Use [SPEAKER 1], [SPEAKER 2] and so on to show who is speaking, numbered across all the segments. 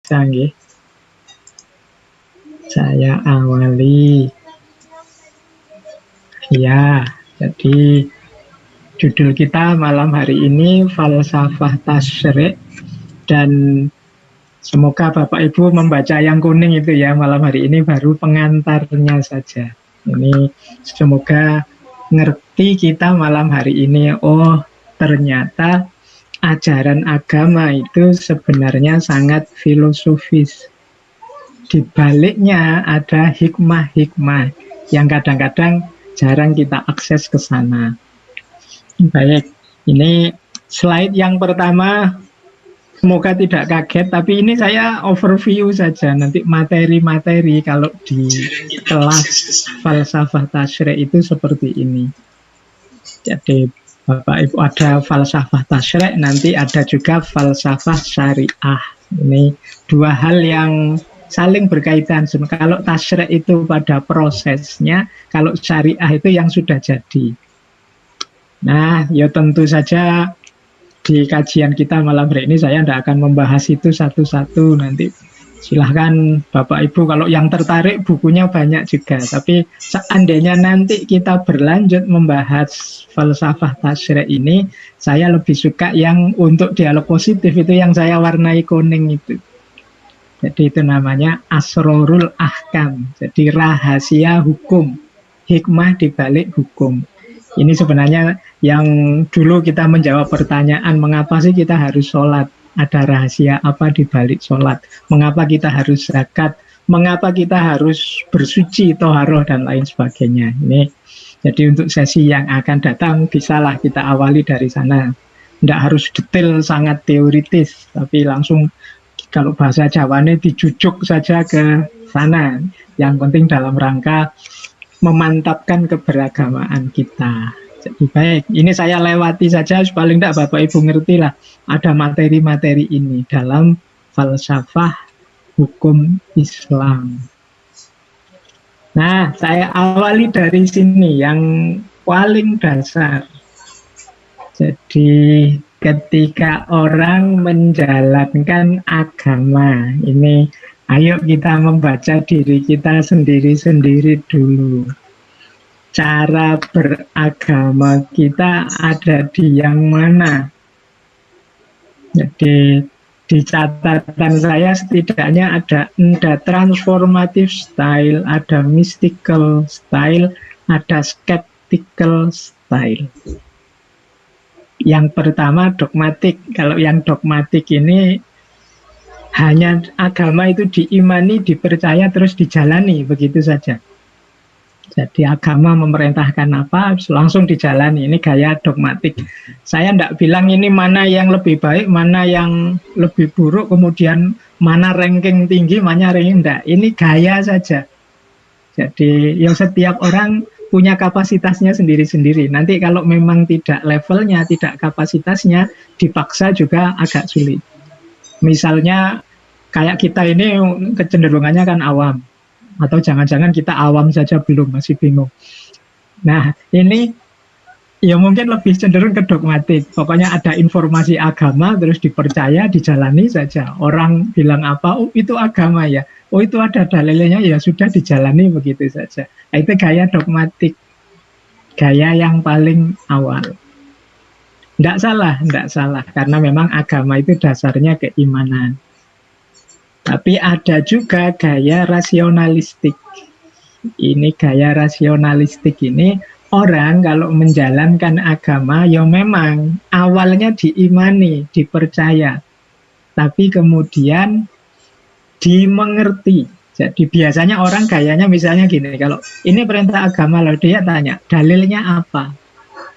[SPEAKER 1] Canggih. Saya awali. Ya, jadi judul kita malam hari ini falsafah tasyrik, dan semoga Bapak Ibu membaca yang kuning itu ya malam hari ini, baru pengantarnya saja. Ini semoga ngerti kita malam hari ini. Oh, ternyata ajaran agama itu sebenarnya sangat filosofis. Di baliknya ada hikmah-hikmah yang kadang-kadang jarang kita akses ke sana. Baik, ini slide yang pertama. Semoga tidak kaget, tapi ini saya overview saja. Nanti materi-materi kalau di kelas falsafah tasyrik itu seperti ini. Jadi Bapak Ibu, ada falsafah tasyrik, nanti ada juga falsafah syariah. Ini dua hal yang saling berkaitan. Kalau tasyrik itu pada prosesnya, kalau syariah itu yang sudah jadi. Nah, ya tentu saja di kajian kita malam hari ini saya tidak akan membahas itu satu-satu. Nanti silahkan Bapak Ibu, kalau yang tertarik bukunya banyak juga. Tapi seandainya nanti kita berlanjut membahas falsafah tasyrik ini, saya lebih suka yang untuk dialog positif itu yang saya warnai kuning itu. Jadi itu namanya asrorul ahkam. Jadi rahasia hukum, hikmah di balik hukum. Ini sebenarnya yang dulu kita menjawab pertanyaan, mengapa sih kita harus sholat? Ada rahasia apa di balik sholat? Mengapa kita harus zakat? Mengapa kita harus bersuci, toharoh, dan lain sebagainya. Ini jadi untuk sesi yang akan datang, bisalah kita awali dari sana. Tidak harus detail, sangat teoritis, tapi langsung kalau bahasa Jawanya dijujuk saja ke sana. Yang penting dalam rangka memantapkan keberagamaan kita. Jadi baik, ini saya lewati saja, paling tidak Bapak Ibu ngerti lah ada materi-materi ini dalam falsafah hukum Islam. Nah, saya awali dari sini yang paling dasar. Jadi ketika orang menjalankan agama ini, ayo kita membaca diri kita sendiri-sendiri dulu. Cara beragama kita ada di yang mana? Jadi di catatan saya setidaknya ada transformative style, ada mystical style, ada skeptical style. Yang pertama dogmatik. Kalau yang dogmatik ini hanya agama itu diimani, dipercaya, terus dijalani, begitu saja. Jadi agama memerintahkan apa, langsung dijalani. Ini gaya dogmatik. Saya tidak bilang ini mana yang lebih baik, mana yang lebih buruk, kemudian mana ranking tinggi, mana ranking tidak. Ini gaya saja. Jadi yang setiap orang punya kapasitasnya sendiri-sendiri. Nanti kalau memang tidak levelnya, tidak kapasitasnya, dipaksa juga agak sulit. Misalnya kayak kita ini kecenderungannya kan awam. Atau jangan-jangan kita awam saja belum, masih bingung. Nah, ini ya mungkin lebih cenderung ke dogmatik. Pokoknya ada informasi agama, terus dipercaya, dijalani saja. Orang bilang apa, oh itu agama ya. Oh itu ada dalilnya, ya sudah dijalani begitu saja. Nah, itu gaya dogmatik. Gaya yang paling awal. Tidak salah. Karena memang agama itu dasarnya keimanan. Tapi ada juga gaya rasionalistik. Ini gaya rasionalistik ini, orang kalau menjalankan agama, ya memang awalnya diimani, dipercaya. Tapi kemudian dimengerti. Jadi biasanya orang gayanya misalnya gini, kalau ini perintah agama, lalu dia tanya, dalilnya apa?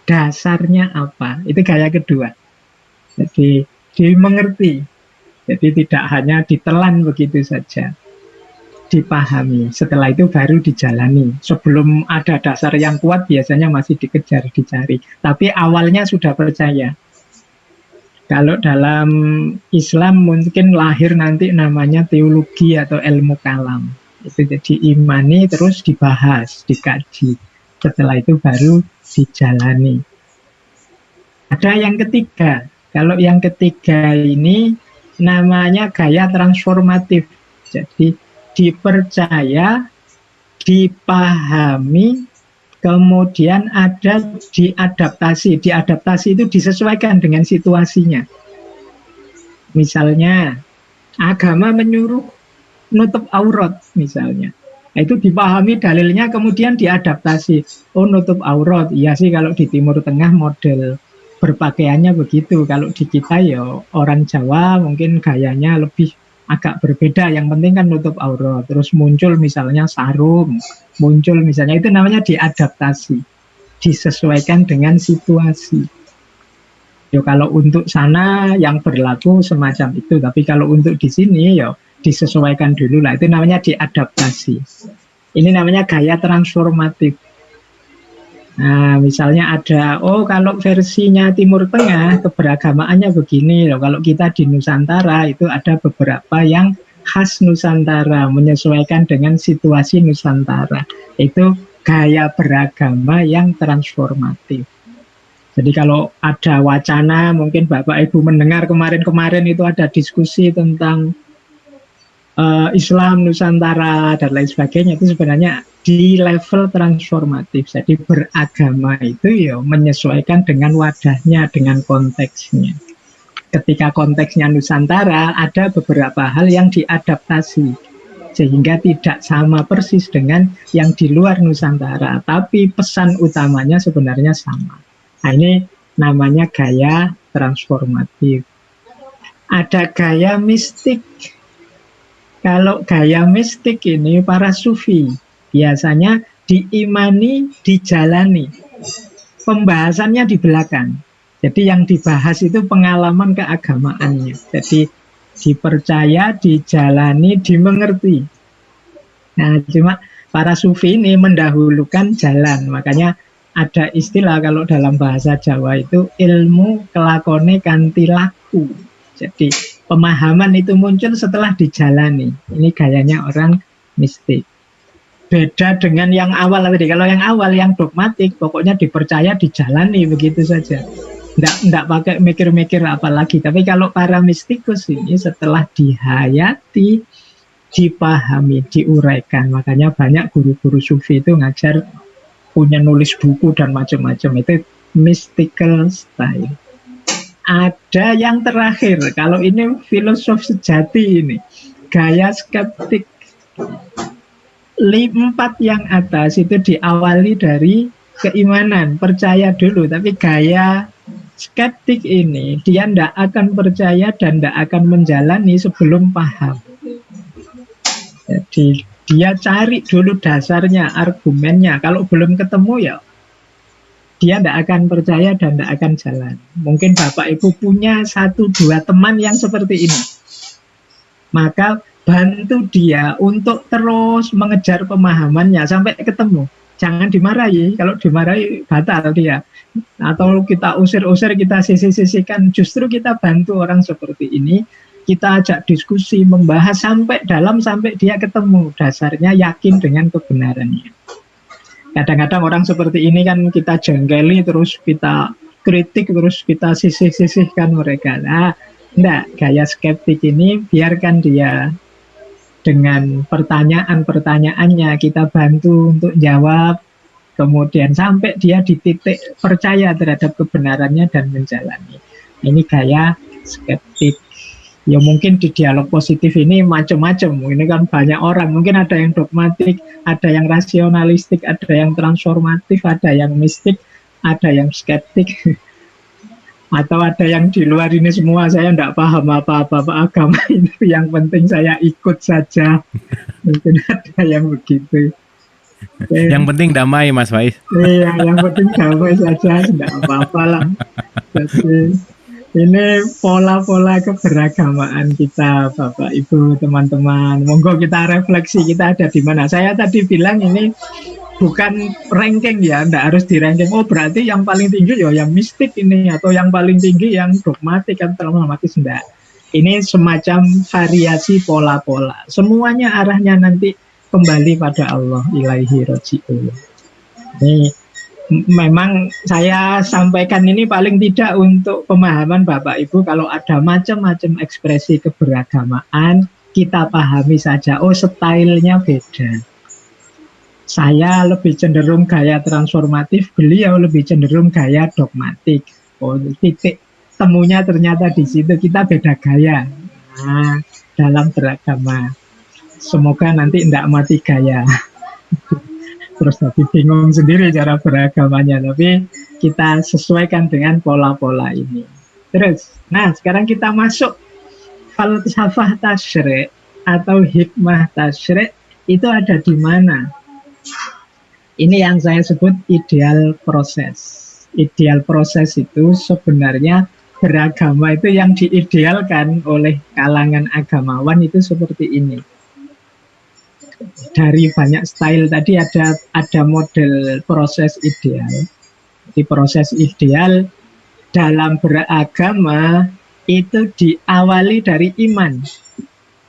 [SPEAKER 1] Dasarnya apa? Itu gaya kedua. Jadi dimengerti. Jadi tidak hanya ditelan begitu saja, dipahami. Setelah itu baru dijalani. Sebelum ada dasar yang kuat biasanya masih dikejar, dicari. Tapi awalnya sudah percaya. Kalau dalam Islam mungkin lahir nanti namanya teologi atau ilmu kalam. Itu jadi imani terus dibahas, dikaji. Setelah itu baru dijalani. Ada yang ketiga. Kalau yang ketiga ini namanya gaya transformatif. Jadi dipercaya, dipahami, kemudian ada diadaptasi. Diadaptasi itu disesuaikan dengan situasinya. Misalnya agama menyuruh nutup aurat misalnya. Itu dipahami dalilnya, kemudian diadaptasi. Oh, nutup aurat, iya sih kalau di Timur Tengah model berpakaiannya begitu. Kalau di kita ya orang Jawa mungkin gayanya lebih agak berbeda. Yang penting kan nutup aurat. Terus muncul misalnya sarung, muncul misalnya, itu namanya diadaptasi. Disesuaikan dengan situasi. Yo, kalau untuk sana yang berlaku semacam itu, tapi kalau untuk di sini ya disesuaikan dulu lah, itu namanya diadaptasi. Ini namanya gaya transformatif. Nah, misalnya ada, oh kalau versinya Timur Tengah keberagamaannya begini loh. Kalau kita di Nusantara itu ada beberapa yang khas Nusantara, menyesuaikan dengan situasi Nusantara. Itu gaya beragama yang transformatif. Jadi kalau ada wacana, mungkin Bapak Ibu mendengar kemarin-kemarin itu ada diskusi tentang Islam Nusantara dan lain sebagainya, itu sebenarnya di level transformatif. Jadi beragama itu ya menyesuaikan dengan wadahnya, dengan konteksnya. Ketika konteksnya Nusantara, ada beberapa hal yang diadaptasi sehingga tidak sama persis dengan yang di luar Nusantara, tapi pesan utamanya sebenarnya sama. Nah, ini namanya gaya transformatif. Ada gaya mistik. Kalau gaya mistik ini para sufi biasanya diimani, dijalani. Pembahasannya di belakang. Jadi yang dibahas itu pengalaman keagamaannya. Jadi dipercaya, dijalani, dimengerti. Nah, cuma para sufi ini mendahulukan jalan. Makanya ada istilah kalau dalam bahasa Jawa itu ilmu kelakone kanthi laku. Jadi pemahaman itu muncul setelah dijalani. Ini gayanya orang mistik. Beda dengan yang awal tadi. Kalau yang awal, yang dogmatik, pokoknya dipercaya, dijalani begitu saja. Nggak pakai mikir-mikir apa lagi. Tapi kalau para mistikus ini setelah dihayati, dipahami, diuraikan. Makanya banyak guru-guru sufi itu ngajar, punya nulis buku dan macam-macam. Itu mystical style. Ada yang terakhir, kalau ini filosof sejati ini, gaya skeptik. 4 yang atas itu diawali dari keimanan, percaya dulu. Tapi gaya skeptik ini, dia tidak akan percaya dan tidak akan menjalani sebelum paham. Jadi dia cari dulu dasarnya, argumennya. Kalau belum ketemu ya dia tidak akan percaya dan tidak akan jalan. Mungkin Bapak Ibu punya 1-2 teman yang seperti ini. Maka bantu dia untuk terus mengejar pemahamannya sampai ketemu. Jangan dimarahi. Kalau dimarahi batal dia. Atau kita usir-usir, kita sisih-sisihkan. Justru kita bantu orang seperti ini. Kita ajak diskusi, membahas sampai dalam, sampai dia ketemu dasarnya, yakin dengan kebenarannya. Kadang-kadang orang seperti ini kan kita jengkeli, terus kita kritik, terus kita sisih-sisihkan mereka. Nah, enggak, gaya skeptik ini biarkan dia dengan pertanyaan-pertanyaannya, kita bantu untuk jawab, kemudian sampai dia di titik percaya terhadap kebenarannya dan menjalani. Ini gaya skeptik. Ya mungkin di dialog positif ini macam-macam. Ini kan banyak orang. Mungkin ada yang dogmatik, ada yang rasionalistik, ada yang transformatif, ada yang mistik, ada yang skeptik. Atau ada yang di luar ini semua. Saya tidak paham apa-apa agama ini. Yang penting saya ikut saja. Mungkin ada yang begitu.
[SPEAKER 2] Yang penting damai, Mas Faiz.
[SPEAKER 1] Iya, yang penting damai saja. Tidak apa-apa lah. Jadi ini pola-pola keberagamaan kita, Bapak, Ibu, teman-teman. Monggo kita refleksi, kita ada di mana. Saya tadi bilang ini bukan ranking ya, tidak harus di ranking. Oh berarti yang paling tinggi ya yang mistik ini, atau yang paling tinggi yang dogmatik atau transformatif. Tidak. Ini semacam variasi pola-pola. Semuanya arahnya nanti kembali pada Allah, ilaihi roji'un. Ini Memang saya sampaikan ini paling tidak untuk pemahaman Bapak Ibu, kalau ada macam-macam ekspresi keberagamaan, kita pahami saja, oh stylenya beda. Saya lebih cenderung gaya transformatif, beliau lebih cenderung gaya dogmatik. Oh, titik temunya ternyata di situ, kita beda gaya. Nah, dalam beragama. Semoga nanti tidak mati gaya. Terus tapi bingung sendiri cara beragamanya, tapi kita sesuaikan dengan pola-pola ini. Terus, nah sekarang kita masuk falsafah tasyri' atau hikmah tasyri' itu ada di mana? Ini yang saya sebut ideal proses. Ideal proses itu sebenarnya beragama itu yang diidealkan oleh kalangan agamawan itu seperti ini. Dari banyak style tadi ada model proses ideal. Di proses ideal dalam beragama itu diawali dari iman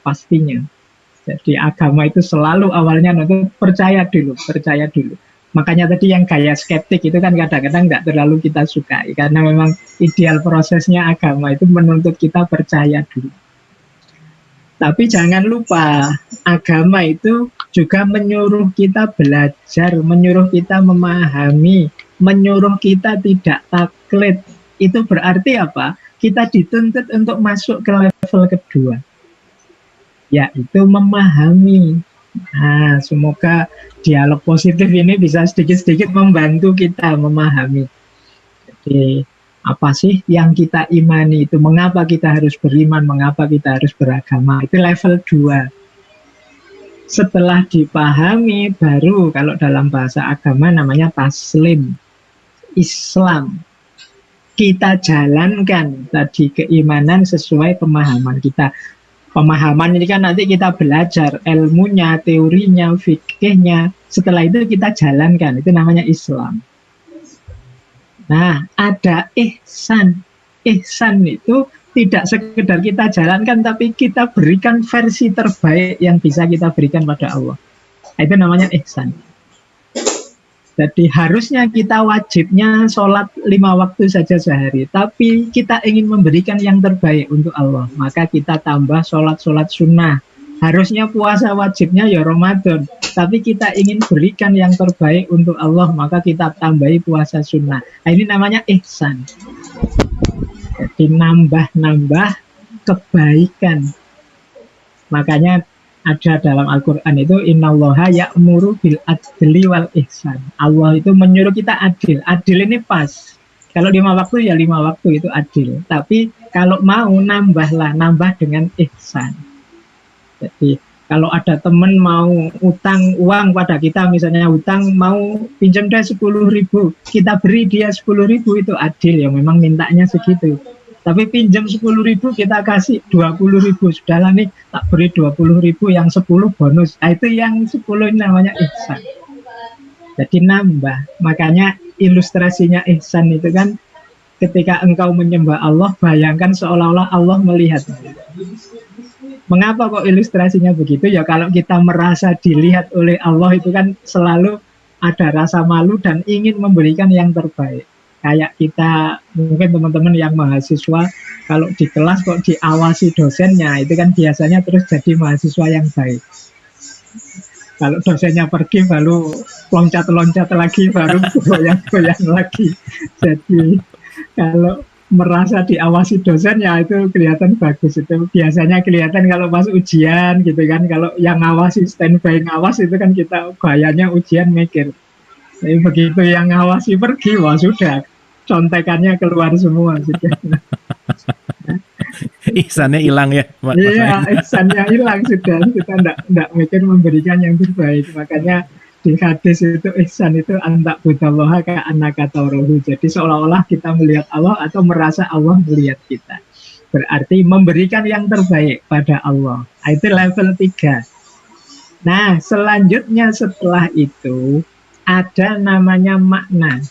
[SPEAKER 1] pastinya. Jadi agama itu selalu awalnya untuk percaya dulu. Makanya tadi yang gaya skeptik itu kan kadang-kadang nggak terlalu kita sukai, karena memang ideal prosesnya agama itu menuntut kita percaya dulu. Tapi jangan lupa, agama itu juga menyuruh kita belajar, menyuruh kita memahami, menyuruh kita tidak taklid. Itu berarti apa? Kita dituntut untuk masuk ke level kedua, yaitu memahami. Nah, semoga dialog positif ini bisa sedikit-sedikit membantu kita memahami. Jadi, apa sih yang kita imani itu, mengapa kita harus beriman, mengapa kita harus beragama, itu level 2. Setelah dipahami, baru kalau dalam bahasa agama namanya taslim, Islam. Kita jalankan tadi keimanan sesuai pemahaman kita. Pemahaman ini kan nanti kita belajar ilmunya, teorinya, fikihnya, setelah itu kita jalankan, itu namanya Islam. Nah, ada ihsan. Ihsan itu tidak sekedar kita jalankan, tapi kita berikan versi terbaik yang bisa kita berikan pada Allah. Itu namanya ihsan. Jadi harusnya kita wajibnya sholat 5 waktu saja sehari, tapi kita ingin memberikan yang terbaik untuk Allah, maka kita tambah sholat-sholat sunnah. Harusnya puasa wajibnya ya Ramadan, tapi kita ingin berikan yang terbaik untuk Allah, maka kita tambahi puasa sunnah. Nah, ini namanya ihsan. Jadi nambah-nambah kebaikan. Makanya ada dalam Al-Quran itu, innallaha ya'muru bil adli wal ihsan. Allah itu menyuruh kita adil. Adil ini pas. Kalau 5 waktu ya 5 waktu itu adil. Tapi kalau mau nambahlah, nambah dengan ihsan. Jadi kalau ada teman mau utang uang pada kita, misalnya utang mau pinjam dia 10.000, kita beri dia 10.000, itu adil ya, memang mintanya segitu. Tapi pinjam 10.000 kita kasih 20.000, sudahlah nih tak beri 20.000, yang 10 bonus. Nah, itu yang 10 ini namanya ihsan. Jadi nambah. Makanya ilustrasinya ihsan itu kan ketika engkau menyembah Allah, bayangkan seolah-olah Allah melihat. Mengapa kok ilustrasinya begitu? Ya kalau kita merasa dilihat oleh Allah itu kan selalu ada rasa malu dan ingin memberikan yang terbaik. Kayak kita, mungkin teman-teman yang mahasiswa, kalau di kelas kok diawasi dosennya, itu kan biasanya terus jadi mahasiswa yang baik. Kalau dosennya pergi, baru loncat-loncat lagi, baru goyang-goyang lagi. Jadi kalau merasa diawasi dosen, ya itu kelihatan bagus. Itu biasanya kelihatan kalau pas ujian gitu kan, kalau yang ngawasi standby ngawas itu kan kita bayarnya ujian mikir. Tapi begitu yang ngawasi pergi, wah sudah, contekannya keluar semua sudah.
[SPEAKER 2] Ihsannya hilang ya.
[SPEAKER 1] Iya, ihsannya hilang sudah. Kita enggak mikir memberikan yang terbaik. Makanya di hadis itu ihsan itu antak budallaha ka annaka tarahu. Jadi seolah-olah kita melihat Allah atau merasa Allah melihat kita. Berarti memberikan yang terbaik pada Allah. Itu level 3. Nah, selanjutnya setelah itu ada namanya makna.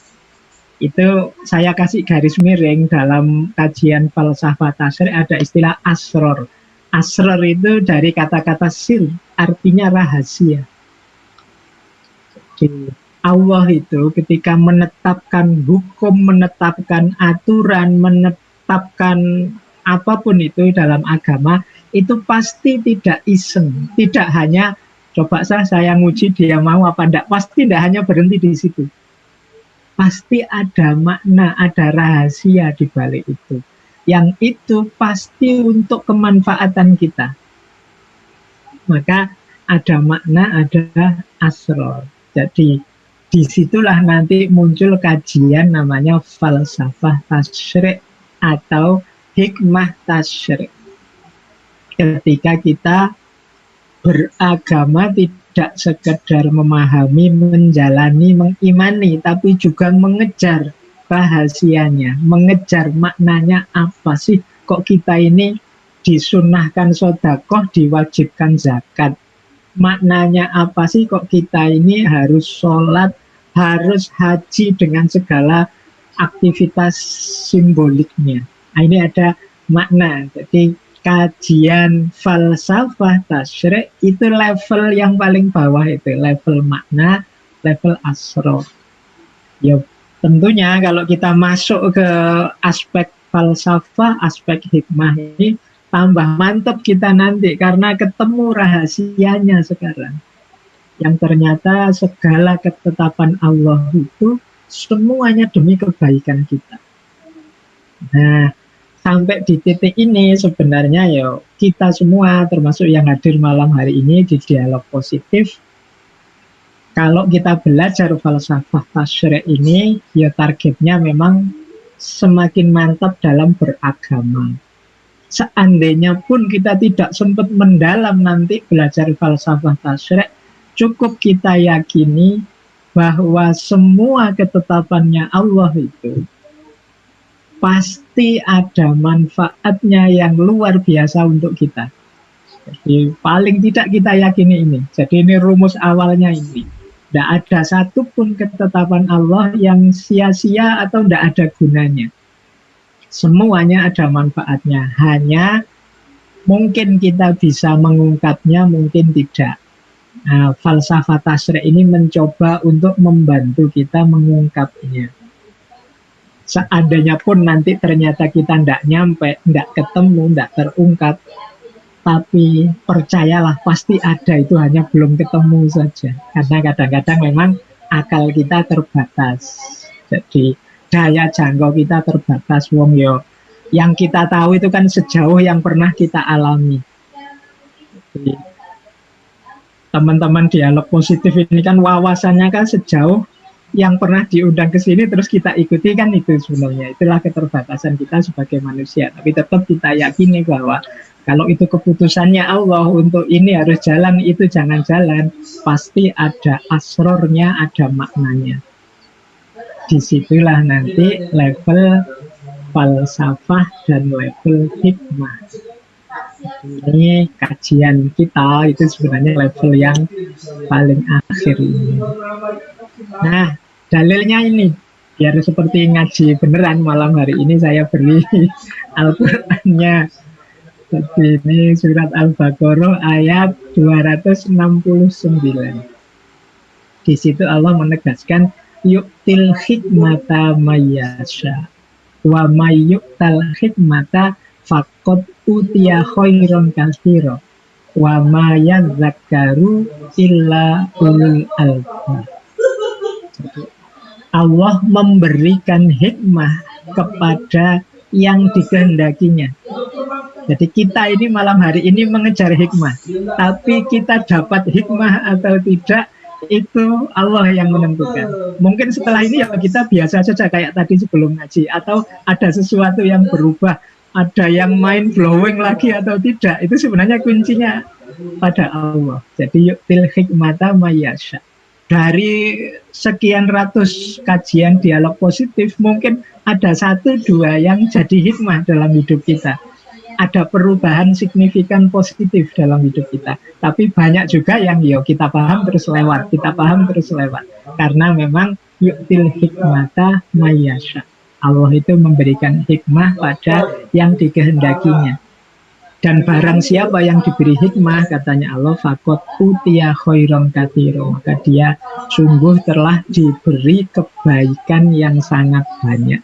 [SPEAKER 1] Itu saya kasih garis miring dalam kajian falsafah tasyri' ada istilah asror. Asror itu dari kata-kata sir, artinya rahasia. Allah itu ketika menetapkan hukum, menetapkan aturan, menetapkan apapun itu dalam agama, itu pasti tidak iseng. Tidak hanya coba saya nguji dia mau apa enggak, pasti tidak hanya berhenti di situ. Pasti ada makna, ada rahasia di balik itu. Yang itu pasti untuk kemanfaatan kita. Maka ada makna, ada asror. Jadi disitulah nanti muncul kajian namanya falsafah tasyrik atau hikmah tasyrik. Ketika kita beragama tidak sekedar memahami, menjalani, mengimani, tapi juga mengejar rahasianya, mengejar maknanya apa sih kok kita ini disunahkan sedekah, diwajibkan zakat. Maknanya apa sih kok kita ini harus sholat, harus haji dengan segala aktivitas simboliknya. Nah, ini ada makna. Jadi kajian falsafah tasyrik itu level yang paling bawah, itu level makna, level asro. Ya tentunya kalau kita masuk ke aspek falsafah, aspek hikmah ini tambah mantap kita nanti karena ketemu rahasianya sekarang. Yang ternyata segala ketetapan Allah itu semuanya demi kebaikan kita. Nah, sampai di titik ini sebenarnya ya kita semua termasuk yang hadir malam hari ini di dialog positif, kalau kita belajar falsafah tasyrik ini ya targetnya memang semakin mantap dalam beragama. Seandainya pun kita tidak sempat mendalam nanti belajar falsafah tasyrik, cukup kita yakini bahwa semua ketetapannya Allah itu pasti ada manfaatnya yang luar biasa untuk kita. Jadi paling tidak kita yakini ini. Jadi ini rumus awalnya ini. Tidak ada satupun ketetapan Allah yang sia-sia atau tidak ada gunanya. Semuanya ada manfaatnya, hanya mungkin kita bisa mengungkapnya, mungkin tidak. Nah, falsafah tasyrik ini mencoba untuk membantu kita mengungkapnya. Seandainya pun nanti ternyata kita tidak nyampe, tidak ketemu, tidak terungkap, tapi percayalah pasti ada, itu hanya belum ketemu saja. Karena kadang-kadang memang akal kita terbatas. Jadi daya jangkau kita terbatas, wong yo. Yang kita tahu itu kan sejauh yang pernah kita alami. Jadi, teman-teman dialog positif ini kan wawasannya kan sejauh yang pernah diundang ke sini terus kita ikuti, kan itu sebenarnya. Itulah keterbatasan kita sebagai manusia. Tapi tetap kita yakini bahwa kalau itu keputusannya Allah untuk ini harus jalan, itu jangan jalan. Pasti ada asrornya, ada maknanya. Disitulah nanti level falsafah dan level hikmah. Ini kajian kita itu sebenarnya level yang paling akhir ini. Nah, dalilnya ini biar seperti ngaji beneran malam hari ini saya beri Al-Qur'annya. Jadi ini surat Al-Baqarah ayat 269. Di situ Allah menegaskan yu'til hikmata mayyasha wa mayyu'tal hikmata faqad utiya khairan katsira wa ma yadzakkaru illa ulul albab. Allah memberikan hikmah kepada yang dikehendakinya. Jadi kita ini malam hari ini mengejar hikmah, tapi kita dapat hikmah atau tidak itu Allah yang menentukan. Mungkin setelah ini ya kita biasa saja kayak tadi sebelum ngaji, atau ada sesuatu yang berubah, ada yang mind blowing lagi atau tidak, itu sebenarnya kuncinya pada Allah. Jadi yu'til hikmata mayyasha. Dari sekian ratus kajian dialog positif, mungkin ada satu dua yang jadi hikmah dalam hidup kita. Ada perubahan signifikan positif dalam hidup kita. Tapi banyak juga yang kita paham terus lewat, kita paham terus lewat. Karena memang yu'til hikmata mayyasha. Allah itu memberikan hikmah pada yang dikehendakinya. Dan barang siapa yang diberi hikmah, katanya Allah, fakot utia khairon katsiro, maka dia sungguh telah diberi kebaikan yang sangat banyak.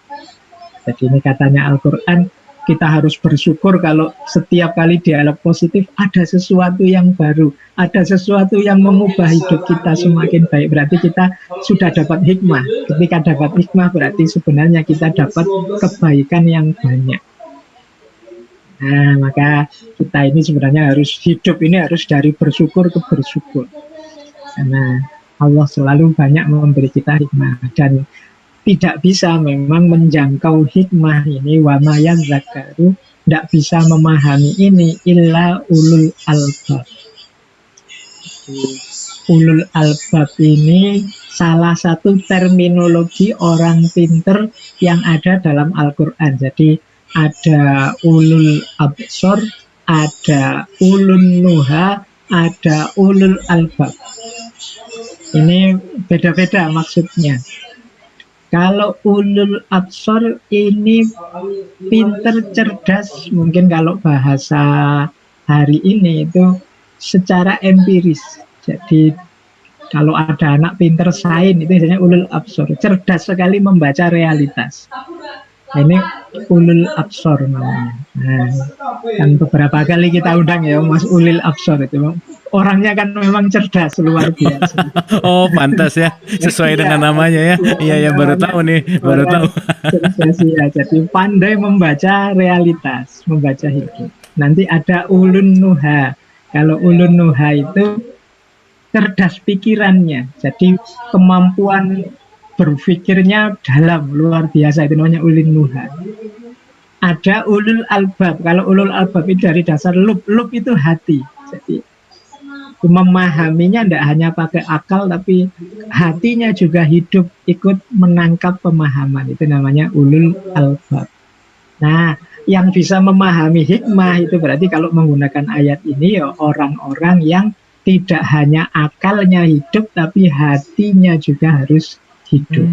[SPEAKER 1] Jadi ini katanya Al-Quran, kita harus bersyukur kalau setiap kali dialog positif ada sesuatu yang baru, ada sesuatu yang mengubah hidup kita semakin baik. Berarti kita sudah dapat hikmah. Ketika dapat hikmah berarti sebenarnya kita dapat kebaikan yang banyak. Nah, maka kita ini sebenarnya harus hidup ini harus dari bersyukur ke bersyukur. Karena Allah selalu banyak memberi kita hikmah, dan tidak bisa memang menjangkau hikmah ini, wa ma yadzakkaru, tidak bisa memahami ini illa ulul albab. Ulul albab ini salah satu terminologi orang pinter yang ada dalam Al-Quran. Jadi ada ulul absor, ada ulul nuha, ada ulul albab. Ini beda-beda maksudnya. Kalau ulul absor ini pinter, cerdas, mungkin kalau bahasa hari ini itu secara empiris. Jadi kalau ada anak pinter sains itu biasanya ulul absor, cerdas sekali membaca realitas. Ini ulul absor namanya. Nah, kan beberapa kali kita undang ya Mas Ulil Absor itu. Orangnya kan memang cerdas luar biasa.
[SPEAKER 2] Oh, pantas ya, sesuai dengan namanya ya. Iya ya, baru tahu nih, baru tahu.
[SPEAKER 1] Cerdas ya, jadi pandai membaca realitas, membaca hidup. Nanti ada ulun nuha. Kalau ulun nuha itu cerdas pikirannya. Jadi kemampuan berpikirnya dalam, luar biasa, itu namanya ulun nuha. Ada ulul albab. Kalau ulul albab itu dari dasar lub itu hati. Jadi memahaminya tidak hanya pakai akal, tapi hatinya juga hidup ikut menangkap pemahaman. Itu namanya ulul albab. Nah, yang bisa memahami hikmah itu berarti kalau menggunakan ayat ini ya orang-orang yang tidak hanya akalnya hidup, tapi hatinya juga harus hidup.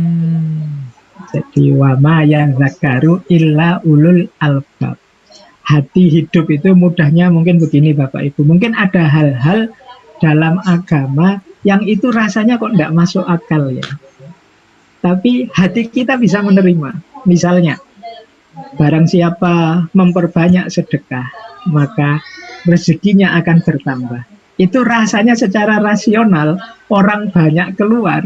[SPEAKER 1] Jadi wama yang zakaru illa ulul albab. Hati hidup itu mudahnya mungkin begini Bapak Ibu. Mungkin ada hal-hal dalam agama yang itu rasanya kok tidak masuk akal ya. Tapi hati kita bisa menerima. Misalnya, barang siapa memperbanyak sedekah, maka rezekinya akan bertambah. Itu rasanya secara rasional, orang banyak keluar,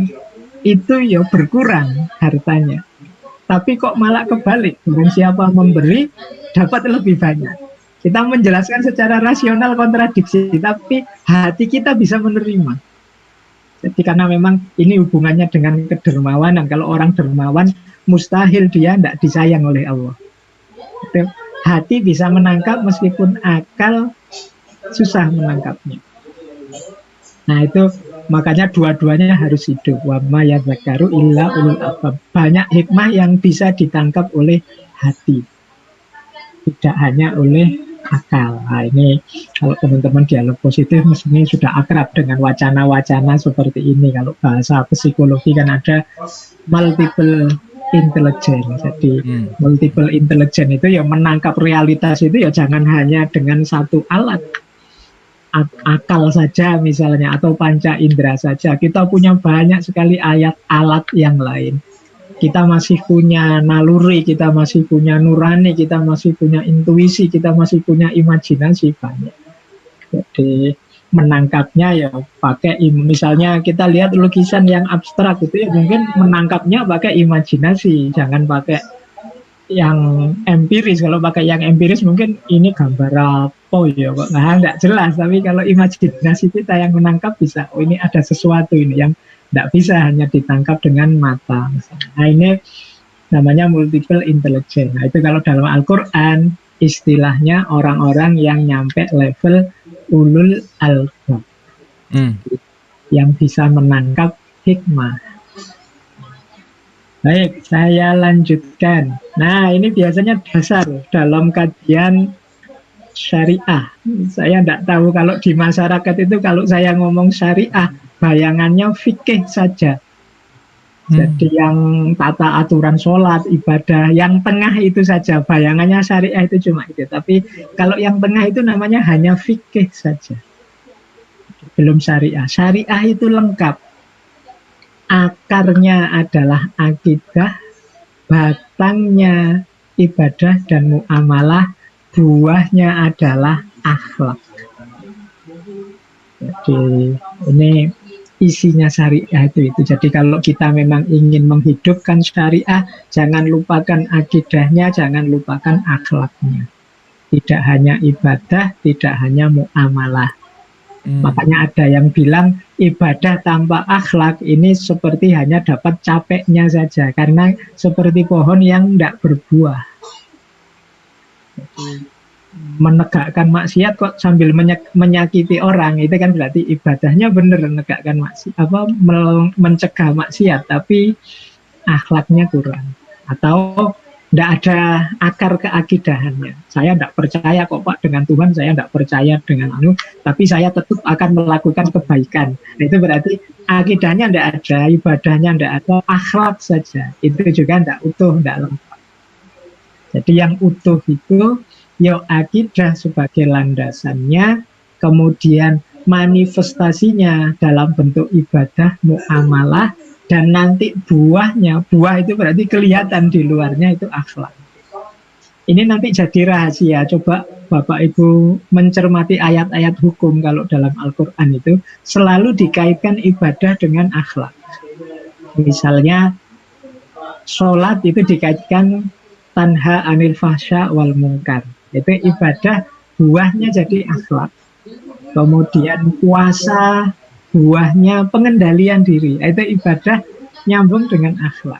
[SPEAKER 1] itu ya berkurang hartanya. Tapi kok malah kebalik, barang siapa memberi dapat lebih banyak. Kita menjelaskan secara rasional kontradiksi, tapi hati kita bisa menerima. Jadi karena memang ini hubungannya dengan kedermawanan. Kalau orang dermawan, mustahil dia tidak disayang oleh Allah. Itu, hati bisa menangkap meskipun akal susah menangkapnya. Nah itu makanya dua-duanya harus hidup. Wa ma yadzakaru illa ulul albab. Banyak hikmah yang bisa ditangkap oleh hati, tidak hanya oleh akal. Nah ini kalau teman-teman dialog positif mestinya sudah akrab dengan wacana-wacana seperti ini. Kalau bahasa psikologi kan ada multiple intelligence. Jadi multiple intelligence itu ya menangkap realitas itu ya jangan hanya dengan satu alat. Akal saja misalnya, atau panca indera saja. Kita punya banyak sekali alat yang lain. Kita masih punya naluri, kita masih punya nurani, kita masih punya intuisi, kita masih punya imajinasi banyak. Jadi menangkapnya ya pakai, misalnya kita lihat lukisan yang abstrak itu ya mungkin menangkapnya pakai imajinasi, jangan pakai yang empiris. Kalau pakai yang empiris mungkin ini gambar apa ya kok nggak jelas, tapi kalau imajinasi kita yang menangkap bisa, oh ini ada sesuatu ini yang tidak bisa hanya ditangkap dengan mata. Nah ini namanya multiple intelligence. Nah itu kalau dalam Al-Quran istilahnya orang-orang yang nyampe level ulul albab, yang bisa menangkap hikmah. Baik, saya lanjutkan. Nah, ini biasanya dasar dalam kajian syariah. Saya tidak tahu kalau di masyarakat itu kalau saya ngomong syariah, bayangannya fikih saja. Jadi yang tata aturan sholat, ibadah, yang tengah itu saja. Bayangannya syariah itu cuma itu. Tapi kalau yang tengah itu namanya hanya fikih saja. Belum syariah. Syariah itu lengkap. Akarnya adalah akidah, batangnya ibadah dan muamalah, buahnya adalah akhlak. Jadi ini isinya syariah itu. Jadi kalau kita memang ingin menghidupkan syariah, jangan lupakan akidahnya, jangan lupakan akhlaknya. Tidak hanya ibadah, tidak hanya muamalah. Makanya ada yang bilang ibadah tanpa akhlak ini seperti hanya dapat capeknya saja, karena seperti pohon yang tidak berbuah. Menegakkan maksiat kok sambil menyakiti orang, itu kan berarti ibadahnya benar, menegakkan maksiat, mencegah maksiat, tapi akhlaknya kurang, atau tidak ada akar keakidahannya. Saya tidak percaya kok Pak dengan Tuhan, saya tidak percaya dengan tapi saya tetap akan melakukan kebaikan. Nah, itu berarti akidahnya tidak ada, ibadahnya tidak ada, akhlak saja. Itu juga tidak utuh, tidak lengkap. Jadi yang utuh itu akidah sebagai landasannya, kemudian manifestasinya dalam bentuk ibadah, muamalah, dan nanti buahnya, buah itu berarti kelihatan di luarnya, itu akhlak. Ini nanti jadi rahasia. Coba Bapak Ibu mencermati ayat-ayat hukum kalau dalam Al-Quran itu selalu dikaitkan ibadah dengan akhlak. Misalnya sholat itu dikaitkan tanha anil fahsya wal munkar. Itu ibadah, buahnya jadi akhlak. Kemudian puasa, buahnya pengendalian diri. Itu ibadah, nyambung dengan akhlak.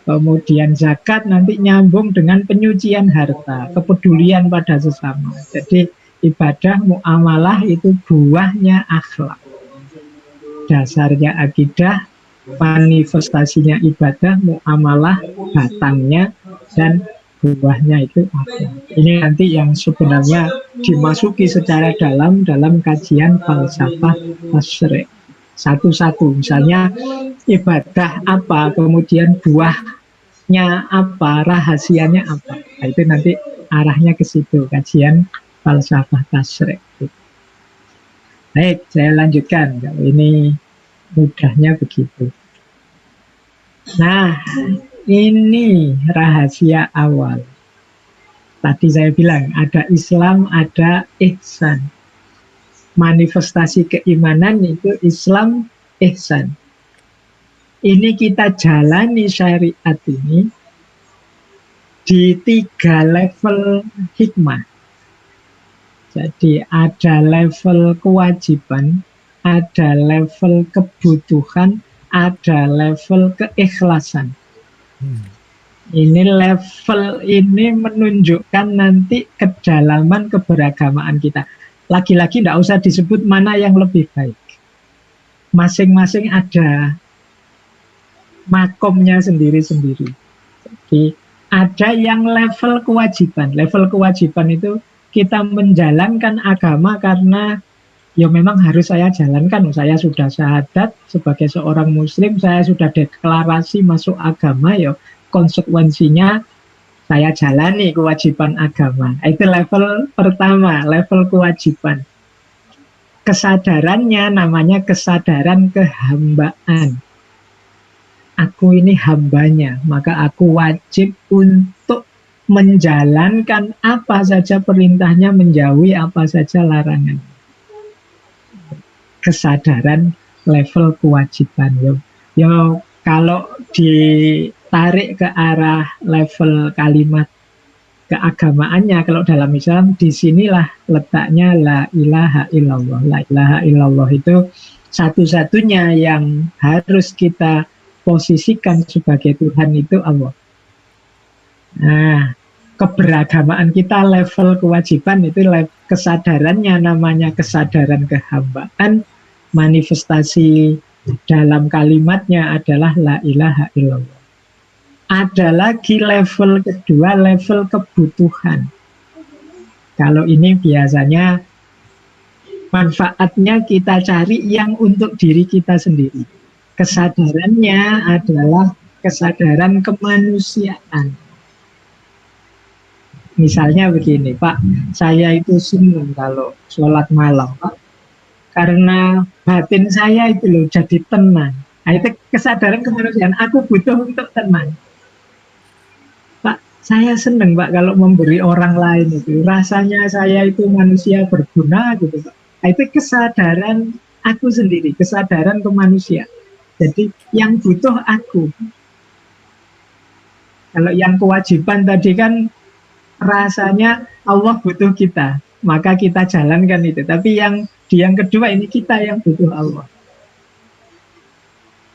[SPEAKER 1] Kemudian zakat nanti nyambung dengan penyucian harta, kepedulian pada sesama. Jadi ibadah, muamalah itu buahnya akhlak. Dasarnya akidah, manifestasinya ibadah, muamalah, batangnya, dan buahnya itu akhlak. Ini nanti yang sebenarnya dimasuki secara dalam kajian falsafah tasyri'. Satu-satu, misalnya ibadah apa, kemudian buahnya apa, rahasianya apa. Nah, itu nanti arahnya ke situ, kajian falsafah tasyri'. Baik, saya lanjutkan. Kalau ini mudahnya begitu. Nah, ini rahasia awal. Tadi saya bilang ada Islam, ada ihsan. Manifestasi keimanan itu Islam, ihsan. Ini kita jalani syariat ini di 3 level hikmah. Jadi ada level kewajiban, ada level kebutuhan, ada level keikhlasan. Ini level ini menunjukkan nanti kedalaman keberagamaan kita. Lagi-lagi tidak usah disebut mana yang lebih baik. Masing-masing ada makomnya sendiri-sendiri. Jadi ada yang level kewajiban. Level kewajiban itu kita menjalankan agama karena ya memang harus saya jalankan. Saya sudah syahadat sebagai seorang muslim, saya sudah deklarasi masuk agama, ya konsekuensinya saya jalani kewajiban agama. Itu level pertama, level kewajiban. Kesadarannya namanya kesadaran kehambaan. Aku ini hambanya, maka aku wajib untuk menjalankan apa saja perintahnya, menjauhi apa saja larangan. Kesadaran level kewajiban. Yo kalau ditarik ke arah level kalimat keagamaannya, kalau dalam Islam, disinilah letaknya la ilaha illallah. La ilaha illallah itu satu-satunya yang harus kita posisikan sebagai Tuhan itu Allah. Nah, keberagamaan kita level kewajiban itu kesadarannya namanya kesadaran kehambaan, manifestasi dalam kalimatnya adalah la ilaha illallah. Ada lagi level kedua, level kebutuhan. Kalau ini biasanya manfaatnya kita cari yang untuk diri kita sendiri. Kesadarannya adalah kesadaran kemanusiaan. Misalnya begini, Pak, saya itu senang kalau sholat malam, Pak, karena batin saya itu loh jadi tenang. Nah, itu kesadaran kemanusiaan. Aku butuh untuk tenang. Pak, saya senang, Pak, kalau memberi orang lain itu. Rasanya saya itu manusia berguna gitu, Pak. Nah, itu kesadaran aku sendiri, kesadaran kemanusiaan. Jadi yang butuh aku. Kalau yang kewajiban tadi kan rasanya Allah butuh kita, maka kita jalankan itu. Tapi yang kedua ini kita yang butuh Allah.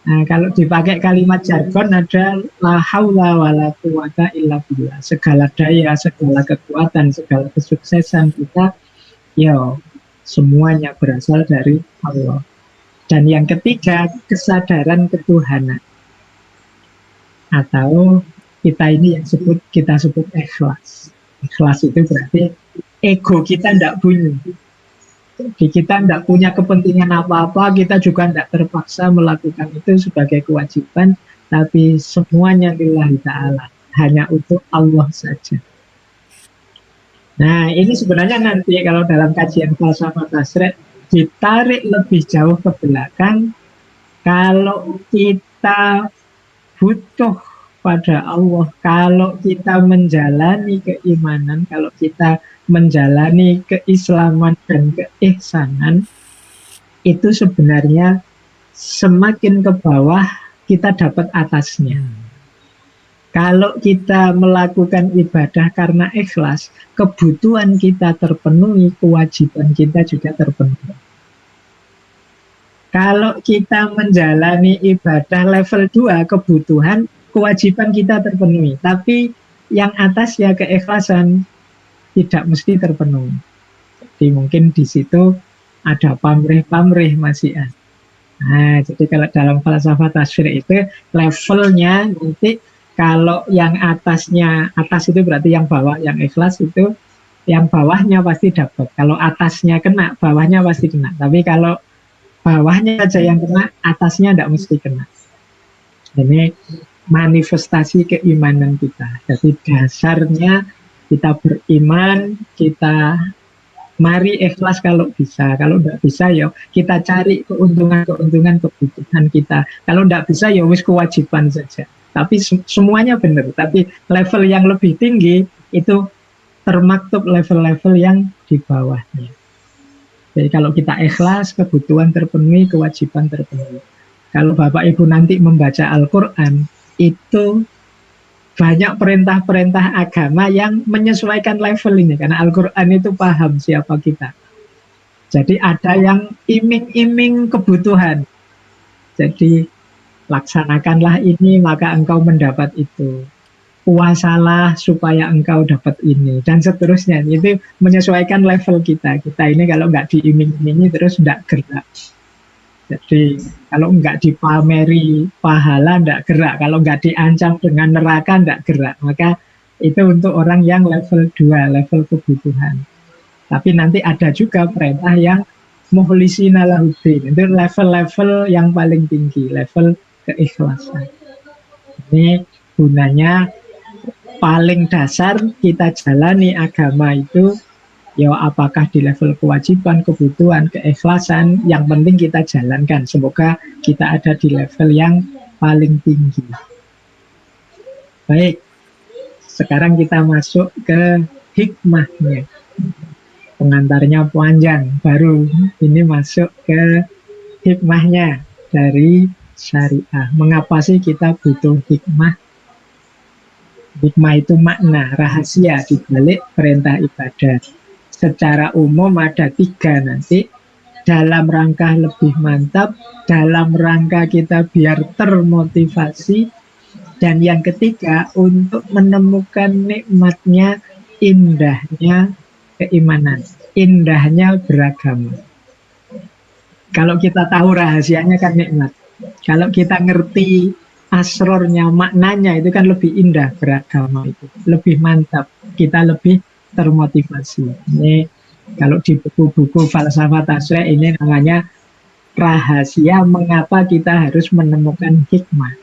[SPEAKER 1] Nah, kalau dipakai kalimat jargon ada la haula wala quwata illa billah. Segala daya, segala kekuatan, segala kesuksesan kita, semuanya berasal dari Allah. Dan yang ketiga, kesadaran ketuhanan. Atau kita sebut ikhlas. Ikhlas itu berarti ego kita tidak bunyi. Jadi kita tidak punya kepentingan apa-apa, kita juga tidak terpaksa melakukan itu sebagai kewajiban, tapi semuanya lillahi ta'ala, hanya untuk Allah saja. Nah, ini sebenarnya nanti kalau dalam kajian falsafah tasyri' ditarik lebih jauh ke belakang, kalau kita butuh pada Allah, kalau kita menjalani keimanan, kalau kita menjalani keislaman dan keihsanan, itu sebenarnya semakin ke bawah kita dapat atasnya. Kalau kita melakukan ibadah karena ikhlas, kebutuhan kita terpenuhi, kewajiban kita juga terpenuhi. Kalau kita menjalani ibadah level 2, kebutuhan, kewajiban kita terpenuhi. Tapi yang atas ya keikhlasan tidak mesti terpenuhi. Jadi mungkin di situ ada pamrih-pamrih masih. Nah, jadi kalau dalam falsafah tasyri' itu levelnya nanti kalau yang atasnya, atas itu berarti yang bawah, yang ikhlas itu yang bawahnya pasti dapat. Kalau atasnya kena, bawahnya pasti kena. Tapi kalau bawahnya aja yang kena, atasnya tidak mesti kena. Ini manifestasi keimanan kita. Jadi dasarnya kita beriman, kita mari ikhlas kalau bisa. Kalau tidak bisa, ya kita cari keuntungan-keuntungan kebutuhan kita. Kalau tidak bisa, ya wis kewajiban saja. Tapi semuanya benar. Tapi level yang lebih tinggi itu termaktub level-level yang di bawahnya. Jadi kalau kita ikhlas, kebutuhan terpenuhi, kewajiban terpenuhi. Kalau Bapak Ibu nanti membaca Al-Quran, itu banyak perintah-perintah agama yang menyesuaikan level ini. Karena Al-Quran itu paham siapa kita. Jadi ada yang iming-iming kebutuhan. Jadi laksanakanlah ini, maka engkau mendapat itu. Puasalah supaya engkau dapat ini. Dan seterusnya. Itu menyesuaikan level kita. Kita ini kalau nggak diiming-imingi terus nggak gerak. Jadi kalau nggak dipameri pahala nggak gerak. Kalau nggak diancam dengan neraka nggak gerak. Maka itu untuk orang yang level 2, level kebutuhan. Tapi nanti ada juga perintah yang mukhlisina lahuddin. Itu level-level yang paling tinggi, level keikhlasan. Ini gunanya paling dasar kita jalani agama itu, ya apakah di level kewajiban, kebutuhan, keikhlasan, yang penting kita jalankan. Semoga kita ada di level yang paling tinggi. Baik, sekarang kita masuk ke hikmahnya. Pengantarnya panjang, baru ini masuk ke hikmahnya dari syariah. Mengapa sih kita butuh hikmah? Hikmah itu makna, rahasia di balik perintah ibadah. Secara umum ada 3 nanti. Dalam rangka lebih mantap, dalam rangka kita biar termotivasi, dan yang ketiga untuk menemukan nikmatnya, indahnya keimanan, indahnya beragama. Kalau kita tahu rahasianya kan nikmat. Kalau kita ngerti asrornya, maknanya, itu kan lebih indah beragama itu, lebih mantap, kita lebih termotivasi. Ini kalau di buku-buku falsafah tasyri' ini namanya rahasia mengapa kita harus menemukan hikmah.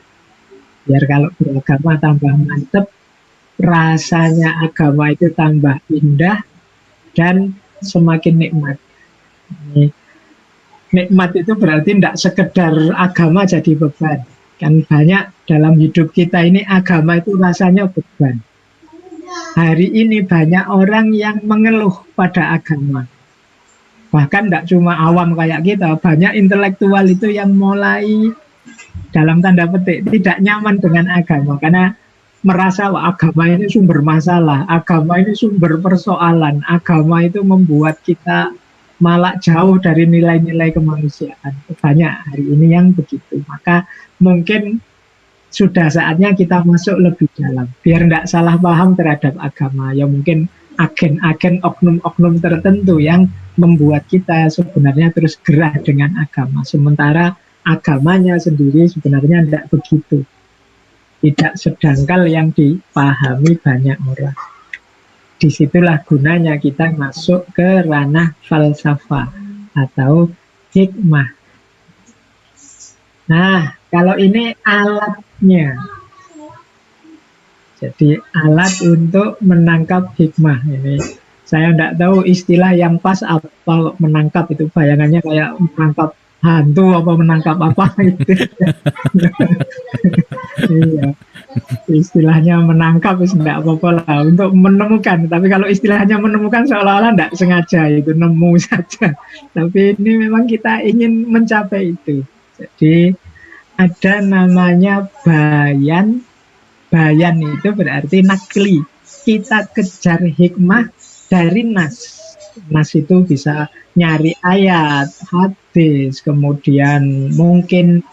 [SPEAKER 1] Biar kalau beragama tambah mantep, rasanya agama itu tambah indah dan semakin nikmat. Nikmat itu berarti tidak sekedar agama jadi beban. Kan banyak dalam hidup kita ini agama itu rasanya beban. Hari ini banyak orang yang mengeluh pada agama. Bahkan tidak cuma awam kayak kita, banyak intelektual itu yang mulai dalam tanda petik tidak nyaman dengan agama karena merasa wah, agama ini sumber masalah, agama ini sumber persoalan, agama itu membuat kita malah jauh dari nilai-nilai kemanusiaan. Banyak hari ini yang begitu. Maka mungkin sudah saatnya kita masuk lebih dalam biar tidak salah paham terhadap agama. Ya mungkin agen-agen oknum-oknum tertentu yang membuat kita sebenarnya terus gerah dengan agama. Sementara agamanya sendiri sebenarnya tidak begitu. Tidak sedangkal yang dipahami banyak orang. Disitulah gunanya kita masuk ke ranah falsafah atau hikmah. Nah, kalau ini alatnya. Jadi alat untuk menangkap hikmah ini. Saya tidak tahu istilah yang pas apa menangkap itu. Bayangannya kayak menangkap hantu apa menangkap apa itu. Iya. Istilahnya menangkap itu tidak apa-apa lah untuk menemukan. Tapi kalau istilahnya menemukan seolah-olah tidak sengaja itu nemu saja. Tapi ini memang kita ingin mencapai itu. Jadi ada namanya bayan. Bayan itu berarti nakli. Kita kejar hikmah dari nas. Nas itu bisa nyari ayat, hadis, kemudian mungkin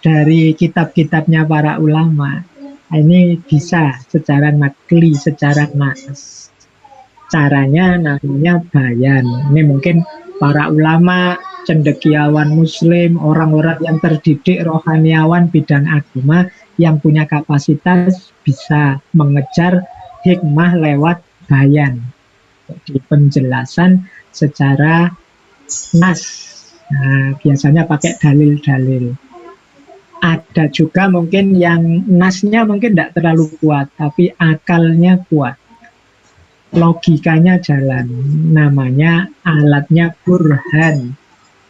[SPEAKER 1] dari kitab-kitabnya para ulama. Ini bisa secara nakli, secara nas. Caranya namanya bayan. Ini mungkin para ulama, cendekiawan muslim, orang-orang yang terdidik rohaniawan bidang agama yang punya kapasitas bisa mengejar hikmah lewat bayan. Jadi penjelasan secara nas. Nah, biasanya pakai dalil-dalil. Ada juga mungkin yang nasnya mungkin tidak terlalu kuat, tapi akalnya kuat. Logikanya jalan. Namanya alatnya burhan.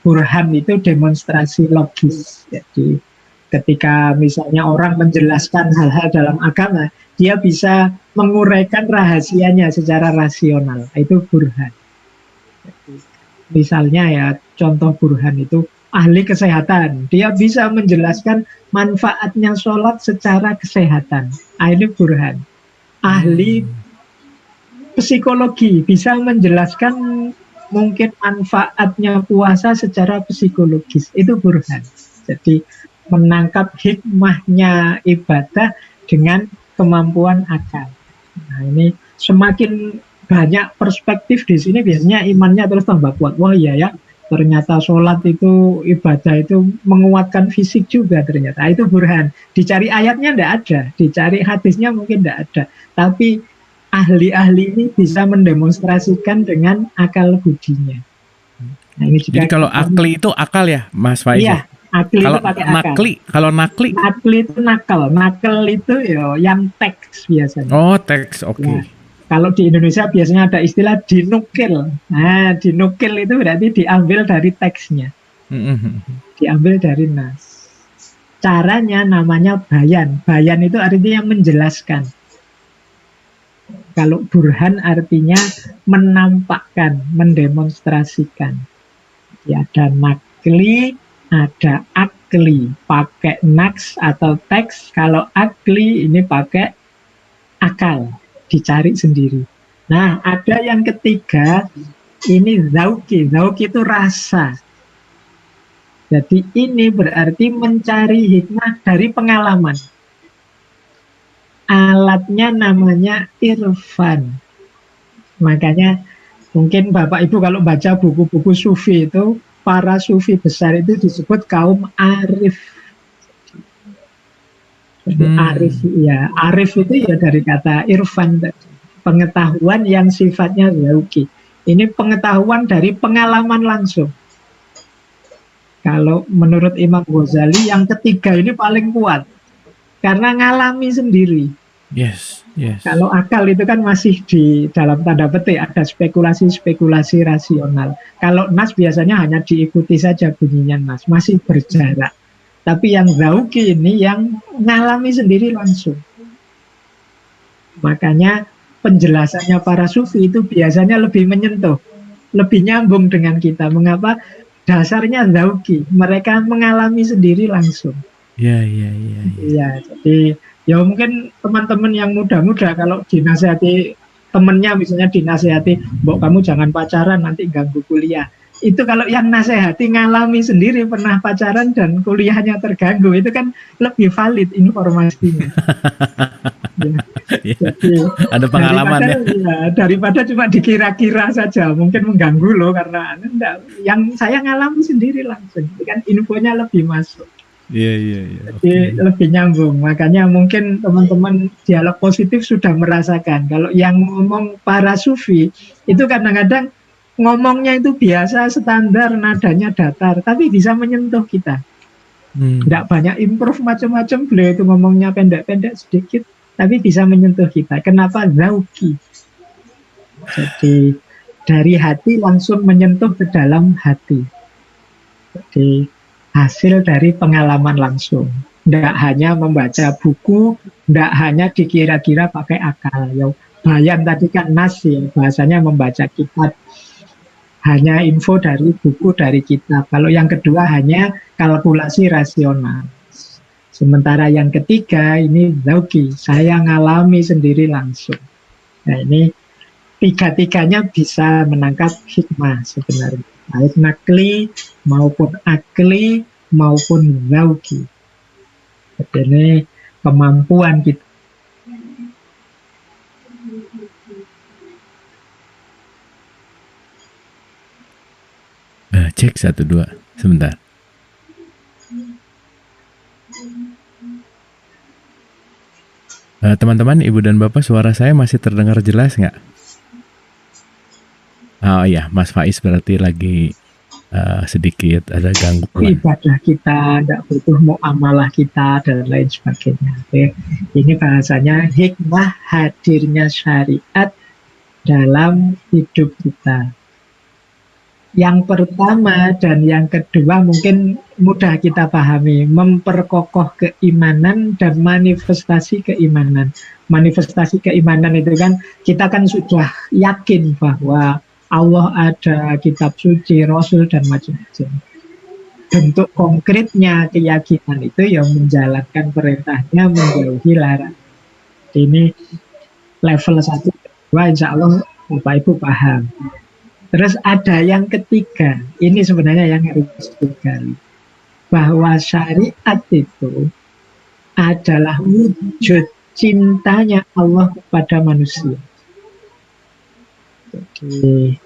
[SPEAKER 1] Burhan itu demonstrasi logis. Jadi ketika misalnya orang menjelaskan hal-hal dalam agama, dia bisa menguraikan rahasianya secara rasional. Itu burhan. Jadi, misalnya ya, contoh burhan itu ahli kesehatan. Dia bisa menjelaskan manfaatnya sholat secara kesehatan. Ini burhan. Ahli psikologi bisa menjelaskan mungkin manfaatnya puasa secara psikologis. Itu burhan. Jadi menangkap hikmahnya ibadah dengan kemampuan akal. Nah, ini semakin banyak perspektif di sini biasanya imannya terus tambah kuat. Wah iya ya, ternyata sholat itu ibadah itu menguatkan fisik juga ternyata. Itu burhan. Dicari ayatnya tidak ada, dicari hadisnya mungkin tidak ada. Tapi ahli-ahli ini bisa mendemonstrasikan dengan akal budinya. Nah, ini juga
[SPEAKER 2] jadi kalau akli itu akal ya, Mas Faiz?
[SPEAKER 1] Iya. Akli
[SPEAKER 2] Kalau
[SPEAKER 1] itu pakai
[SPEAKER 2] nakli,
[SPEAKER 1] akal.
[SPEAKER 2] kalau nakli?
[SPEAKER 1] Nakli itu nakal. Nakal itu ya yang teks biasanya.
[SPEAKER 2] Oh, teks, oke.
[SPEAKER 1] Nah, kalau di Indonesia biasanya ada istilah dinukil. Nah, dinukil itu berarti diambil dari teksnya. Diambil dari nas. Caranya namanya bayan. Bayan itu artinya menjelaskan. Kalau burhan artinya menampakkan, mendemonstrasikan. Ya, ada nakli, ada akli, pakai naks atau teks. Kalau akli ini pakai akal, dicari sendiri. Nah, ada yang ketiga, ini zauki. Zauki itu rasa. Jadi ini berarti mencari hikmah dari pengalaman. Alatnya namanya irfan. Makanya mungkin Bapak Ibu kalau baca buku-buku sufi itu, para sufi besar itu disebut kaum arif. Jadi arif, ya arif itu ya dari kata irfan, pengetahuan yang sifatnya zauki. Ini pengetahuan dari pengalaman langsung. Kalau menurut Imam Ghazali yang ketiga ini paling kuat karena ngalami sendiri.
[SPEAKER 2] Yes.
[SPEAKER 1] Kalau akal itu kan masih di dalam tanda petik ada spekulasi-spekulasi rasional. Kalau nas biasanya hanya diikuti saja bunyinya nas, masih berjarak. Tapi yang zauki ini yang ngalami sendiri langsung. Makanya penjelasannya para sufi itu biasanya lebih menyentuh, lebih nyambung dengan kita. Mengapa? Dasarnya zauki, mereka mengalami sendiri langsung.
[SPEAKER 2] Iya.
[SPEAKER 1] Iya, jadi ya mungkin teman-teman yang muda-muda kalau dinasihati temennya, misalnya dinasihati, "Mbok kamu jangan pacaran nanti ganggu kuliah." Itu kalau yang nasihati ngalami sendiri pernah pacaran dan kuliahnya terganggu, itu kan lebih valid informasinya. Ya. Jadi
[SPEAKER 2] Ada pengalaman ya.
[SPEAKER 1] daripada cuma dikira-kira saja, mungkin mengganggu loh karena enggak, yang saya ngalami sendiri langsung, itu kan infonya lebih masuk.
[SPEAKER 2] Iya.
[SPEAKER 1] Jadi lebih nyambung. Makanya mungkin teman-teman dialog positif sudah merasakan. Kalau yang ngomong para sufi, itu kadang-kadang ngomongnya itu biasa, standar, nadanya datar, tapi bisa menyentuh kita. Tidak banyak improve macam-macam, beliau itu ngomongnya pendek-pendek sedikit, tapi bisa menyentuh kita. Kenapa? Zauki. Jadi dari hati langsung menyentuh ke dalam hati. Jadi hasil dari pengalaman langsung. Tidak hanya membaca buku, tidak hanya dikira-kira pakai akal. Ya, bayan tadi kan nas ya, bahasanya membaca kitab. Hanya info dari buku, dari kitab. Kalau yang kedua hanya kalkulasi rasional. Sementara yang ketiga ini zauki, saya ngalami sendiri langsung. Nah ini tiga-tiganya bisa menangkap hikmah sebenarnya. Baik nakli maupun akli maupun zauki. Jadi ini kemampuan kita.
[SPEAKER 2] Cek 1 2 sebentar. Teman-teman, ibu dan bapak, suara saya masih terdengar jelas nggak? Oh iya, Mas Faiz berarti lagi sedikit ada gangguan.
[SPEAKER 1] Ibadah kita, tidak butuh muamalah kita dan lain sebagainya. Oke. Ini bahasanya hikmah hadirnya syariat dalam hidup kita. Yang pertama dan yang kedua mungkin mudah kita pahami, memperkokoh keimanan dan manifestasi keimanan. Manifestasi keimanan itu kan kita kan sudah yakin bahwa Allah ada, kitab suci, Rasul dan macam-macam. Bentuk konkretnya keyakinan itu yang menjalankan perintahnya, menjauhi larangan. Ini level 1, 2 insya Allah Bapak Ibu paham. Terus ada yang ketiga, ini sebenarnya yang harus digali, bahwa syariat itu adalah wujud cintanya Allah kepada manusia. Jadi,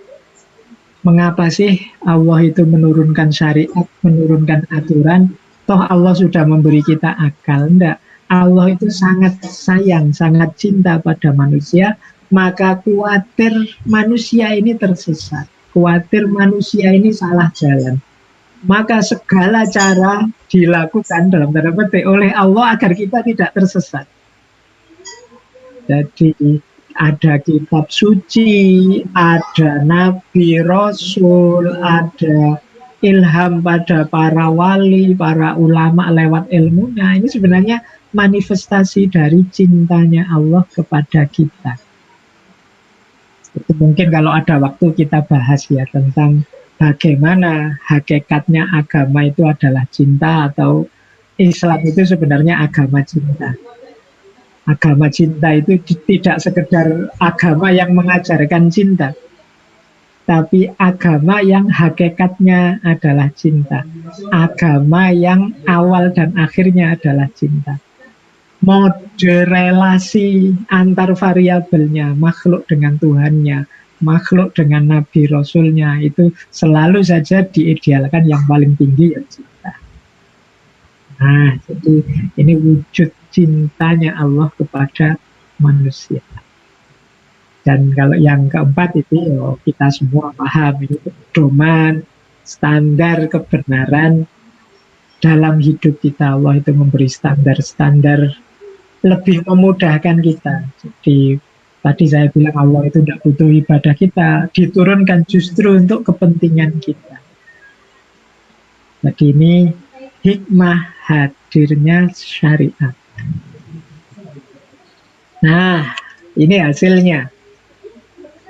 [SPEAKER 1] mengapa sih Allah itu menurunkan syariat, menurunkan aturan? Toh Allah sudah memberi kita akal. Enggak, Allah itu sangat sayang, sangat cinta pada manusia. Maka khawatir manusia ini tersesat, khawatir manusia ini salah jalan. Maka segala cara dilakukan dalam tanda petik oleh Allah agar kita tidak tersesat. Jadi ada kitab suci, ada nabi, rasul, ada ilham pada para wali, para ulama lewat ilmunya. Ini sebenarnya manifestasi dari cintanya Allah kepada kita. Itu mungkin kalau ada waktu kita bahas ya tentang bagaimana hakikatnya agama itu adalah cinta, atau Islam itu sebenarnya agama cinta. Agama cinta itu tidak sekedar agama yang mengajarkan cinta, tapi agama yang hakikatnya adalah cinta. Agama yang awal dan akhirnya adalah cinta. Mode relasi antar variabelnya, makhluk dengan Tuhannya, makhluk dengan Nabi Rasulnya, itu selalu saja diidealkan yang paling tinggi ya cinta. Nah, jadi ini wujud cintanya Allah kepada manusia. Dan kalau yang keempat itu kita semua paham, ini pedoman standar kebenaran dalam hidup kita. Allah itu memberi standar-standar lebih memudahkan kita. Jadi tadi saya bilang Allah itu tidak butuh ibadah kita, diturunkan justru untuk kepentingan kita. Jadi ini hikmah hadirnya syariat. Nah, ini hasilnya.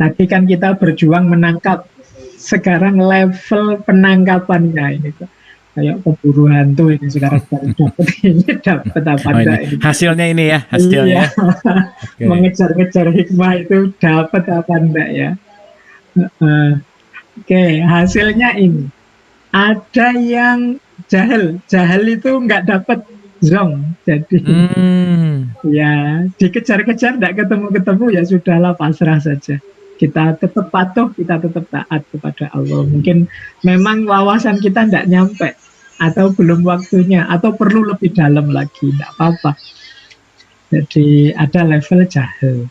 [SPEAKER 1] Tadi kan kita berjuang menangkap, sekarang level penangkapannya ini kayak pemburu hantu ini sekarang baru dapat ini, dapat apa enggak ini.
[SPEAKER 2] Hasilnya ini ya, hasilnya.
[SPEAKER 1] Iya. Okay. Mengejar-ngejar hikmah itu dapat apa enggak ya. Oke, hasilnya ini. Ada yang jahil itu nggak dapat zong, jadi ya dikejar-kejar nggak ketemu ya sudahlah, pasrah saja. Kita tetap patuh, kita tetap taat kepada Allah. Mungkin memang wawasan kita nggak nyampe, atau belum waktunya, atau perlu lebih dalam lagi, nggak apa-apa. Jadi ada level jahil.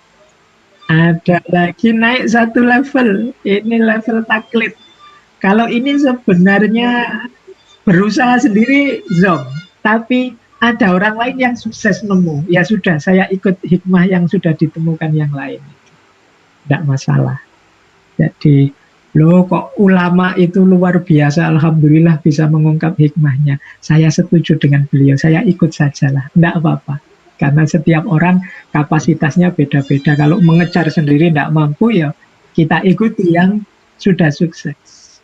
[SPEAKER 1] Ada lagi naik satu level, ini level taklid. Kalau ini sebenarnya berusaha sendiri zong, tapi ada orang lain yang sukses nemu, ya sudah, saya ikut hikmah yang sudah ditemukan yang lain. Tidak masalah. Jadi, loh kok ulama itu luar biasa, alhamdulillah bisa mengungkap hikmahnya. Saya setuju dengan beliau, saya ikut sajalah, tidak apa-apa. Karena setiap orang kapasitasnya beda-beda. Kalau mengejar sendiri tidak mampu, ya kita ikuti yang sudah sukses.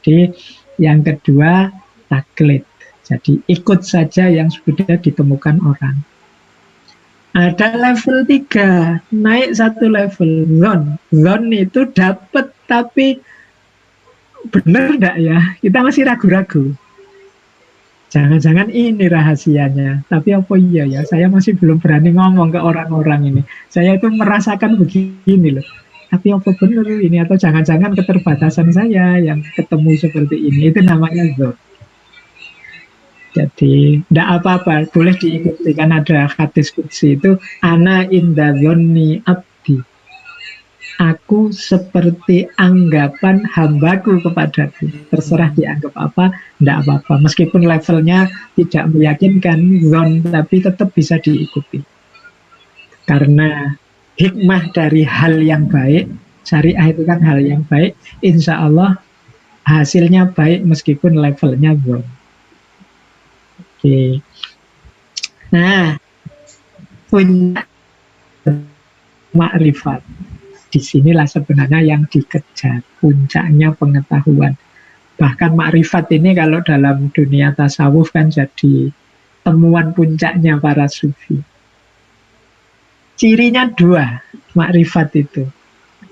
[SPEAKER 1] Jadi, yang kedua, taklid. Jadi, ikut saja yang sudah ditemukan orang. Ada level 3, naik satu level, zon itu dapat, tapi benar enggak ya? Kita masih ragu-ragu. Jangan-jangan ini rahasianya, tapi apa iya ya? Saya masih belum berani ngomong ke orang-orang ini. Saya itu merasakan begini loh. Tapi apa benar ini? Atau jangan-jangan keterbatasan saya yang ketemu seperti ini. Itu namanya zon. Jadi tidak apa-apa, boleh diikuti, kan ada hadis qudsi itu, ana inda dzonni abdi, aku seperti anggapan hambaku kepadaku. Terserah dianggap apa, tidak apa-apa, meskipun levelnya tidak meyakinkan zon, tapi tetap bisa diikuti. Karena hikmah dari hal yang baik, syariah itu kan hal yang baik, insya Allah hasilnya baik meskipun levelnya zon. Oke. Nah, punya makrifat. Disinilah sebenarnya yang dikejar, puncaknya pengetahuan. Bahkan makrifat ini kalau dalam dunia tasawuf kan jadi temuan puncaknya para sufi. Cirinya 2, makrifat itu.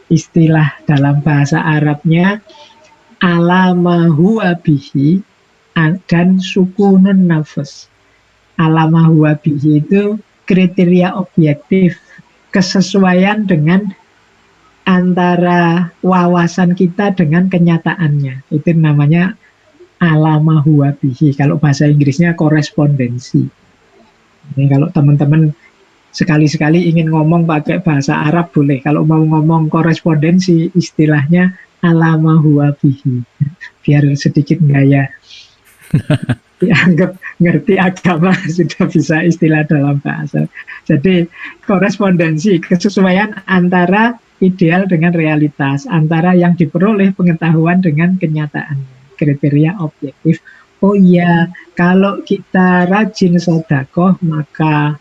[SPEAKER 1] Istilah dalam bahasa Arabnya ala huwa bihi dan sukunun nafas. Alama huwa bihi itu kriteria objektif, kesesuaian dengan antara wawasan kita dengan kenyataannya. Itu namanya alama huwa bihi. Kalau bahasa Inggrisnya korespondensi. Ini kalau teman-teman sekali-sekali ingin ngomong pakai bahasa Arab boleh. Kalau mau ngomong korespondensi, istilahnya alama huwa bihi. Biar sedikit gaya. Dianggap ngerti agama, sudah bisa istilah dalam bahasa. Jadi korespondensi, kesesuaian antara ideal dengan realitas, antara yang diperoleh pengetahuan dengan kenyataan, kriteria objektif. Oh iya, kalau kita rajin sedekah, maka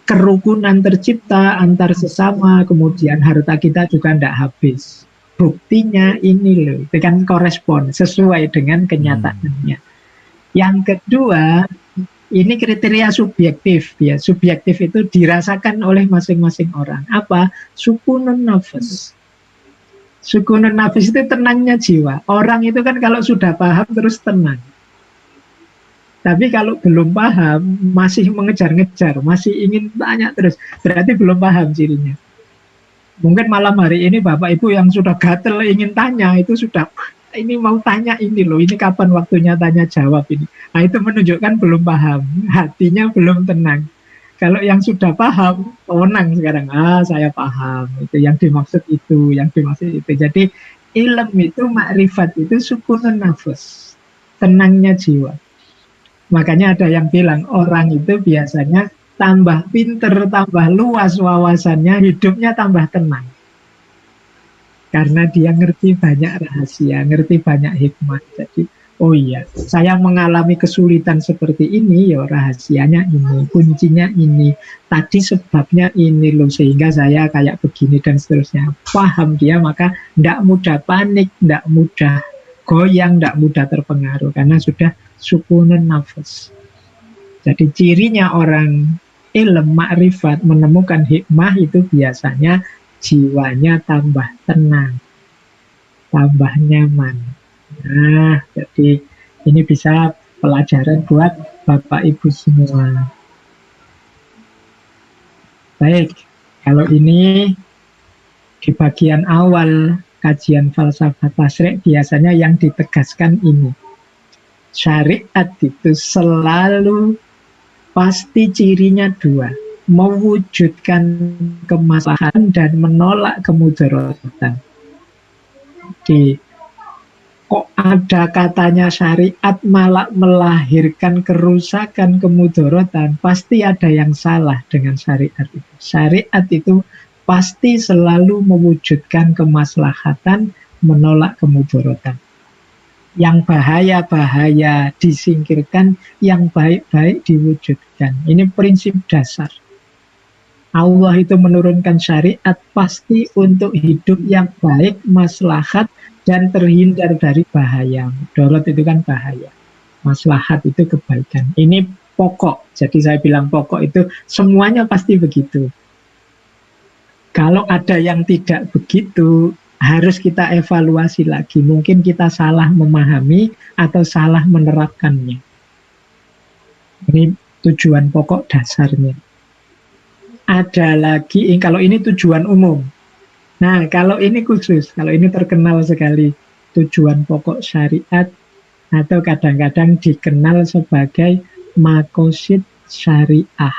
[SPEAKER 1] kerukunan tercipta antar sesama, kemudian harta kita juga tidak habis. Buktinya ini loh, itu kan korespon, sesuai dengan kenyataannya. Yang kedua, ini kriteria subjektif ya. Subjektif itu dirasakan oleh masing-masing orang. Apa? Sukunun nafas. Sukunun nafas itu tenangnya jiwa. Orang itu kan kalau sudah paham terus tenang. Tapi kalau belum paham, masih mengejar-ngejar, masih ingin tanya terus, berarti belum paham cirinya. Mungkin malam hari ini Bapak Ibu yang sudah gatel ingin tanya, itu sudah, ini mau tanya ini loh, ini kapan waktunya tanya jawab ini. Nah itu menunjukkan belum paham, hatinya belum tenang. Kalau yang sudah paham, tenang sekarang, saya paham, itu yang dimaksud itu, yang dimaksud itu. Jadi ilm itu, makrifat itu sukunun nafas, tenangnya jiwa. Makanya ada yang bilang orang itu biasanya tambah pinter, tambah luas wawasannya, hidupnya tambah tenang. Karena dia ngerti banyak rahasia, ngerti banyak hikmah. Jadi, oh iya, saya mengalami kesulitan seperti ini, ya rahasianya ini, kuncinya ini, tadi sebabnya ini loh, sehingga saya kayak begini dan seterusnya. Paham dia, maka tidak mudah panik, tidak mudah goyang, tidak mudah terpengaruh, karena sudah sukunun nafas. Jadi cirinya orang ilm, makrifat, menemukan hikmah itu biasanya jiwanya tambah tenang, tambah nyaman. Nah, jadi ini bisa pelajaran buat Bapak Ibu semua. Baik, kalau ini di bagian awal kajian falsafah tasyrik biasanya yang ditegaskan ini. Syariat itu selalu pasti cirinya dua, mewujudkan kemaslahatan dan menolak kemudaratan. Kok ada katanya syariat malah melahirkan kerusakan, kemudaratan, pasti ada yang salah dengan syariat itu. Syariat itu pasti selalu mewujudkan kemaslahatan, menolak kemudaratan. Yang bahaya-bahaya disingkirkan, yang baik-baik diwujudkan. Ini prinsip dasar. Allah itu menurunkan syariat pasti untuk hidup yang baik, maslahat, dan terhindar dari bahaya. Mudarat itu kan bahaya. Maslahat itu kebaikan. Ini pokok. Jadi saya bilang pokok itu semuanya pasti begitu. Kalau ada yang tidak begitu, harus kita evaluasi lagi. Mungkin kita salah memahami atau salah menerapkannya. Ini tujuan pokok dasarnya. Ada lagi, kalau ini tujuan umum. Nah, kalau ini khusus, kalau ini terkenal sekali, tujuan pokok syariat, atau kadang-kadang dikenal sebagai makosid syariah.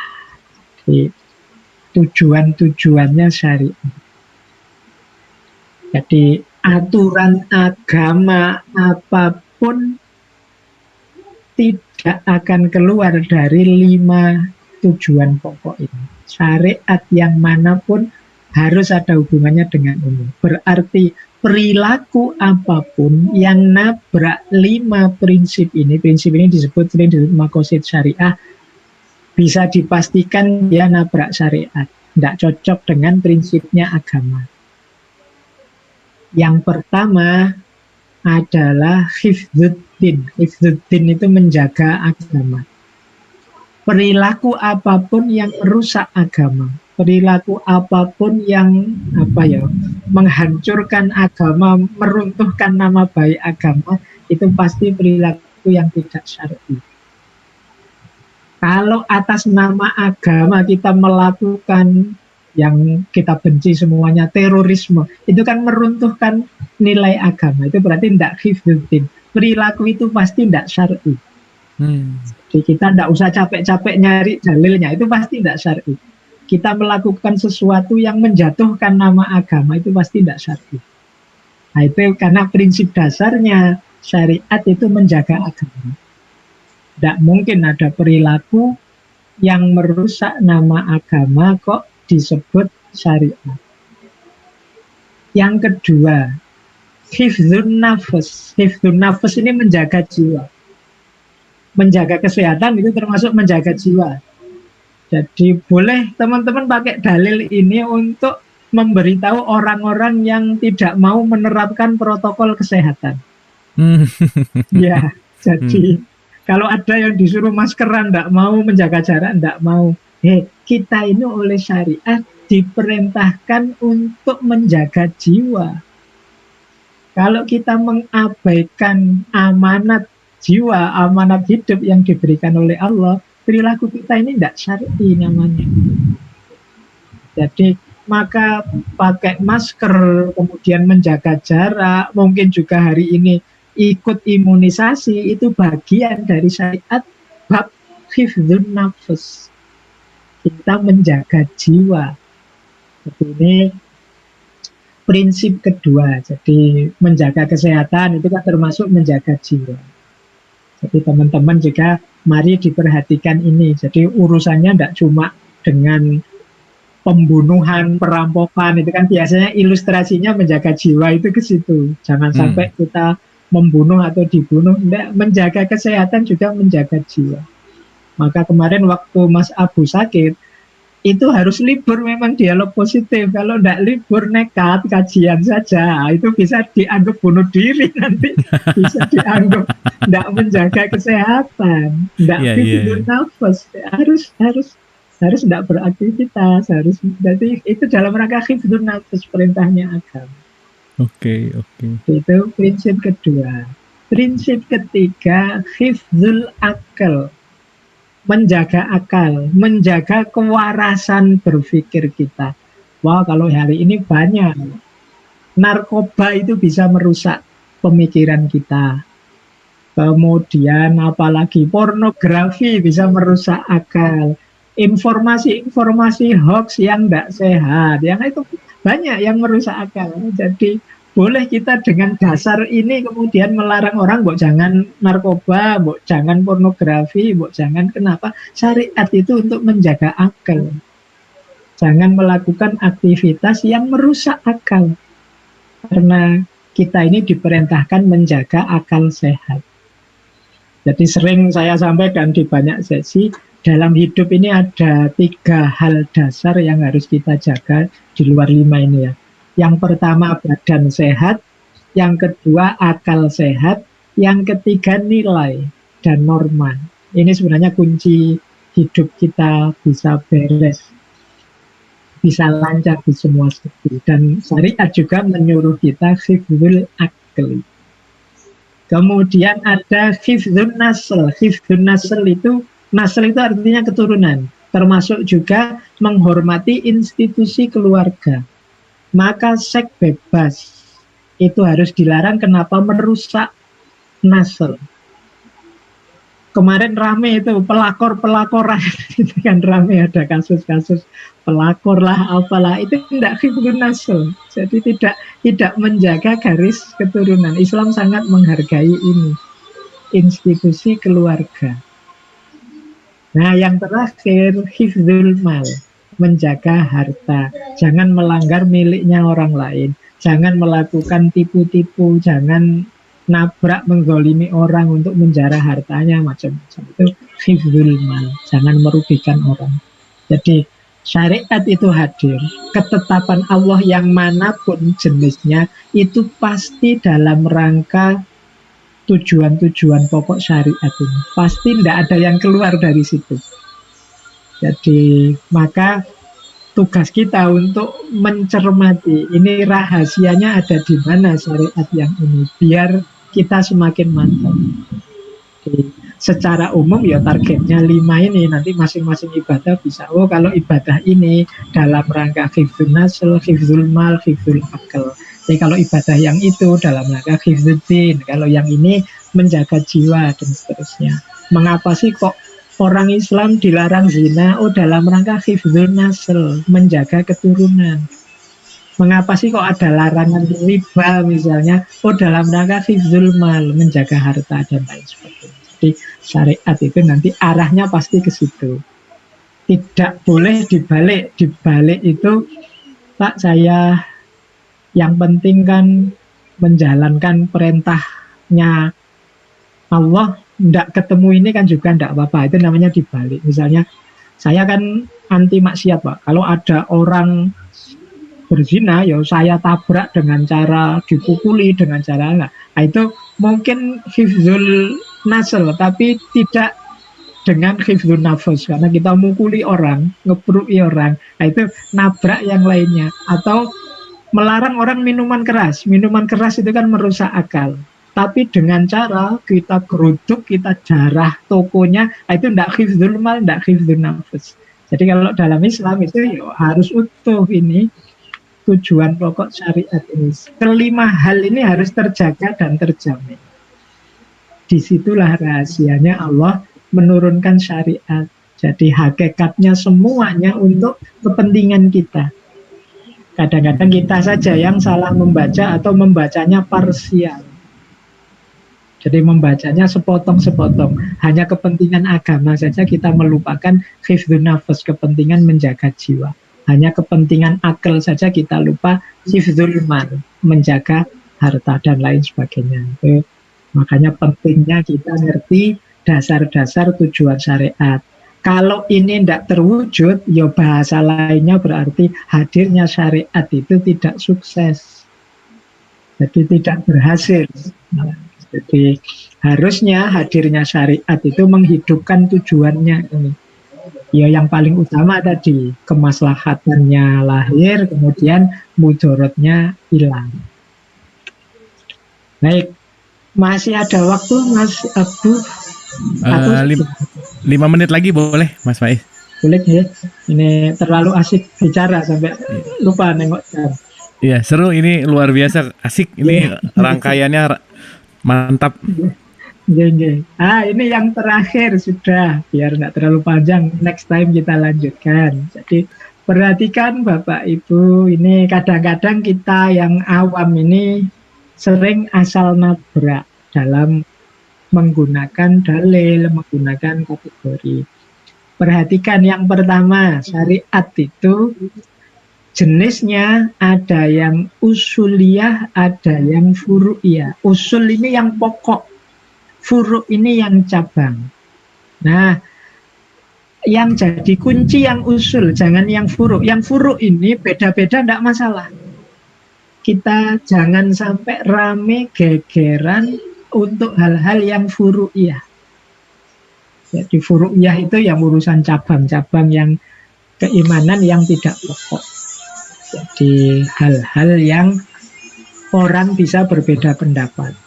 [SPEAKER 1] Jadi, tujuan-tujuannya syariat. Jadi aturan agama apapun tidak akan keluar dari 5 tujuan pokok ini. Syariat yang manapun harus ada hubungannya dengan umum. Berarti perilaku apapun yang nabrak 5 prinsip ini disebut makosid syariah, bisa dipastikan dia nabrak syariat. Tidak cocok dengan prinsipnya agama. Yang pertama adalah hifdzuddin. Hifdzuddin itu menjaga agama. Perilaku apapun yang merusak agama, perilaku apapun yang menghancurkan agama, meruntuhkan nama baik agama, itu pasti perilaku yang tidak syar'i. Kalau atas nama agama kita melakukan yang kita benci semuanya, terorisme, itu kan meruntuhkan nilai agama. Itu berarti tidak hifdzuddin. Perilaku itu pasti tidak syar'i. Jadi kita tidak usah capek-capek nyari dalilnya, itu pasti tidak syar'i. Kita melakukan sesuatu yang menjatuhkan nama agama, itu pasti tidak syar'i. Nah, itu karena prinsip dasarnya syariat itu menjaga agama. Tidak mungkin ada perilaku yang merusak nama agama kok disebut syariat. Yang kedua, hifdzun nafas. Hifdzun nafas ini menjaga jiwa. Menjaga kesehatan itu termasuk menjaga jiwa. Jadi boleh teman-teman pakai dalil ini untuk memberitahu orang-orang yang tidak mau menerapkan protokol kesehatan. Ya, jadi kalau ada yang disuruh maskeran, tidak mau, menjaga jarak, tidak mau. Kita ini oleh syariat diperintahkan untuk menjaga jiwa. Kalau kita mengabaikan amanat jiwa, amanat hidup yang diberikan oleh Allah, perilaku kita ini tidak syar'i namanya. Jadi maka pakai masker, kemudian menjaga jarak, mungkin juga hari ini ikut imunisasi, itu bagian dari syariat bab hifdzun nafas. Kita menjaga jiwa. Ini prinsip kedua. Jadi menjaga kesehatan itu kan termasuk menjaga jiwa. Jadi teman-teman juga mari diperhatikan ini. Jadi urusannya tidak cuma dengan pembunuhan, perampokan, itu kan biasanya ilustrasinya menjaga jiwa itu ke situ. Jangan sampai kita membunuh atau dibunuh. Tidak, menjaga kesehatan juga menjaga jiwa. Maka kemarin waktu Mas Abu sakit, itu harus libur memang dialog positif. Kalau tidak libur nekat kajian saja, itu bisa dianggap bunuh diri nanti. Bisa dianggap tidak menjaga kesehatan, tidak tidur nafas. Harus tidak beraktivitas, jadi itu dalam rangka hifdzun nafas perintahnya agama.
[SPEAKER 2] Oke.
[SPEAKER 1] Itu prinsip kedua. Prinsip ketiga, hifdzul akal. Menjaga akal, menjaga kewarasan berpikir kita. Wah, kalau hari ini banyak narkoba itu bisa merusak pemikiran kita. Kemudian apalagi pornografi bisa merusak akal. Informasi-informasi hoax yang tidak sehat, yang itu banyak yang merusak akal. Jadi boleh kita dengan dasar ini kemudian melarang orang, mbok jangan narkoba, mbok jangan pornografi, mbok jangan, kenapa? Syariat itu untuk menjaga akal. Jangan melakukan aktivitas yang merusak akal. Karena kita ini diperintahkan menjaga akal sehat. Jadi sering saya sampaikan di banyak sesi, dalam hidup ini ada 3 hal dasar yang harus kita jaga di luar 5 ini ya. Yang pertama badan sehat, yang kedua akal sehat, yang ketiga nilai dan norma. Ini sebenarnya kunci hidup kita bisa beres, bisa lancar di semua segi. Dan syariat juga menyuruh kita hifdzul akli. Kemudian ada hifdzun nasl. Hifdzun nasl itu artinya keturunan, termasuk juga menghormati institusi keluarga. Maka seks bebas itu harus dilarang. Kenapa? Merusak nasl. Kemarin rame itu pelakor-pelakoran, itu kan rame, ada kasus-kasus pelakor lah, apalah, itu tidak hifdzun nasl. Jadi tidak menjaga garis keturunan. Islam sangat menghargai ini, institusi keluarga. Nah, yang terakhir hifdzul mal, menjaga harta. Jangan melanggar miliknya orang lain, jangan melakukan tipu-tipu, jangan nabrak, menggolimi orang untuk menjarah hartanya, macam-macam. Itu hifdzul mal, jangan merugikan orang. Jadi syariat itu hadir, ketetapan Allah yang manapun jenisnya itu pasti dalam rangka tujuan-tujuan pokok syariat ini. Pasti tidak ada yang keluar dari situ. Jadi maka tugas kita untuk mencermati ini rahasianya ada di mana syariat yang ini, biar kita semakin mantap. Jadi, secara umum ya targetnya 5 ini, nanti masing-masing ibadah bisa, oh kalau ibadah ini dalam rangka hifdzun nasl, hifdzul mal, hifdzul akal. Jadi kalau ibadah yang itu dalam rangka hifdzuddin, kalau yang ini menjaga jiwa dan seterusnya. Mengapa sih kok orang Islam dilarang zina? Oh dalam rangka hifdzun nasl, menjaga keturunan. Mengapa sih kok ada larangan riba misalnya? Oh dalam rangka hifdzul mal, menjaga harta dan lain sebagainya. Jadi syariat itu nanti arahnya pasti ke situ. Tidak boleh dibalik itu, Pak, saya yang penting kan menjalankan perintahnya Allah, tidak ketemu ini kan juga tidak apa-apa, itu namanya dibalik. Misalnya saya kan anti maksiat, Pak. Kalau ada orang berzina, ya saya tabrak dengan cara dipukuli, dengan cara enggak. Nah, itu mungkin hifdzul nasl, tapi tidak dengan hifdzun nafas, karena kita mukuli orang, ngebruki orang. Nah, itu nabrak yang lainnya. Atau melarang orang minuman keras. Minuman keras itu kan merusak akal. Tapi dengan cara kita geruduk, kita jarah tokonya, nah itu tidak hifdzul mal, tidak hifdzun nafas. Jadi kalau dalam Islam itu ya harus utuh ini tujuan pokok syariat ini. Kelima hal ini harus terjaga dan terjamin. Disitulah rahasianya Allah menurunkan syariat. Jadi hakikatnya semuanya untuk kepentingan kita. Kadang-kadang kita saja yang salah membaca atau membacanya parsial. Jadi membacanya sepotong-sepotong. Hanya kepentingan agama saja kita melupakan hifdzun nafas, kepentingan menjaga jiwa. Hanya kepentingan akal saja kita lupa hifdzul mal, menjaga harta dan lain sebagainya. Itu makanya pentingnya kita ngerti dasar-dasar tujuan syariat. Kalau ini tidak terwujud, ya bahasa lainnya berarti hadirnya syariat itu tidak sukses. Jadi tidak berhasil. Jadi harusnya hadirnya syariat itu menghidupkan tujuannya ini. Ya yang paling utama tadi, kemaslahatannya lahir, kemudian mudorotnya hilang. Baik, masih ada waktu Mas Abu?
[SPEAKER 2] 5 menit lagi boleh Mas Faiz?
[SPEAKER 1] Boleh ya, ini terlalu asik bicara sampai lupa nengok jam.
[SPEAKER 2] Iya seru, ini luar biasa asik, ini rangkaiannya mantap.
[SPEAKER 1] Ini yang terakhir sudah, biar nggak terlalu panjang, next time kita lanjutkan. Jadi perhatikan Bapak Ibu, ini kadang-kadang kita yang awam ini sering asal nabrak dalam menggunakan dalil, menggunakan kategori. Perhatikan yang pertama, syariat itu jenisnya ada yang usuliyah, ada yang furu'iyah. Usul ini yang pokok, furu' ini yang cabang. Nah, yang jadi kunci yang usul, jangan yang furu'. Yang furu' ini beda-beda tidak masalah. Kita jangan sampai rame gegeran untuk hal-hal yang furu'iyah. Jadi furu'iyah itu yang urusan cabang-cabang yang keimanan yang tidak pokok. Jadi hal-hal yang orang bisa berbeda pendapat.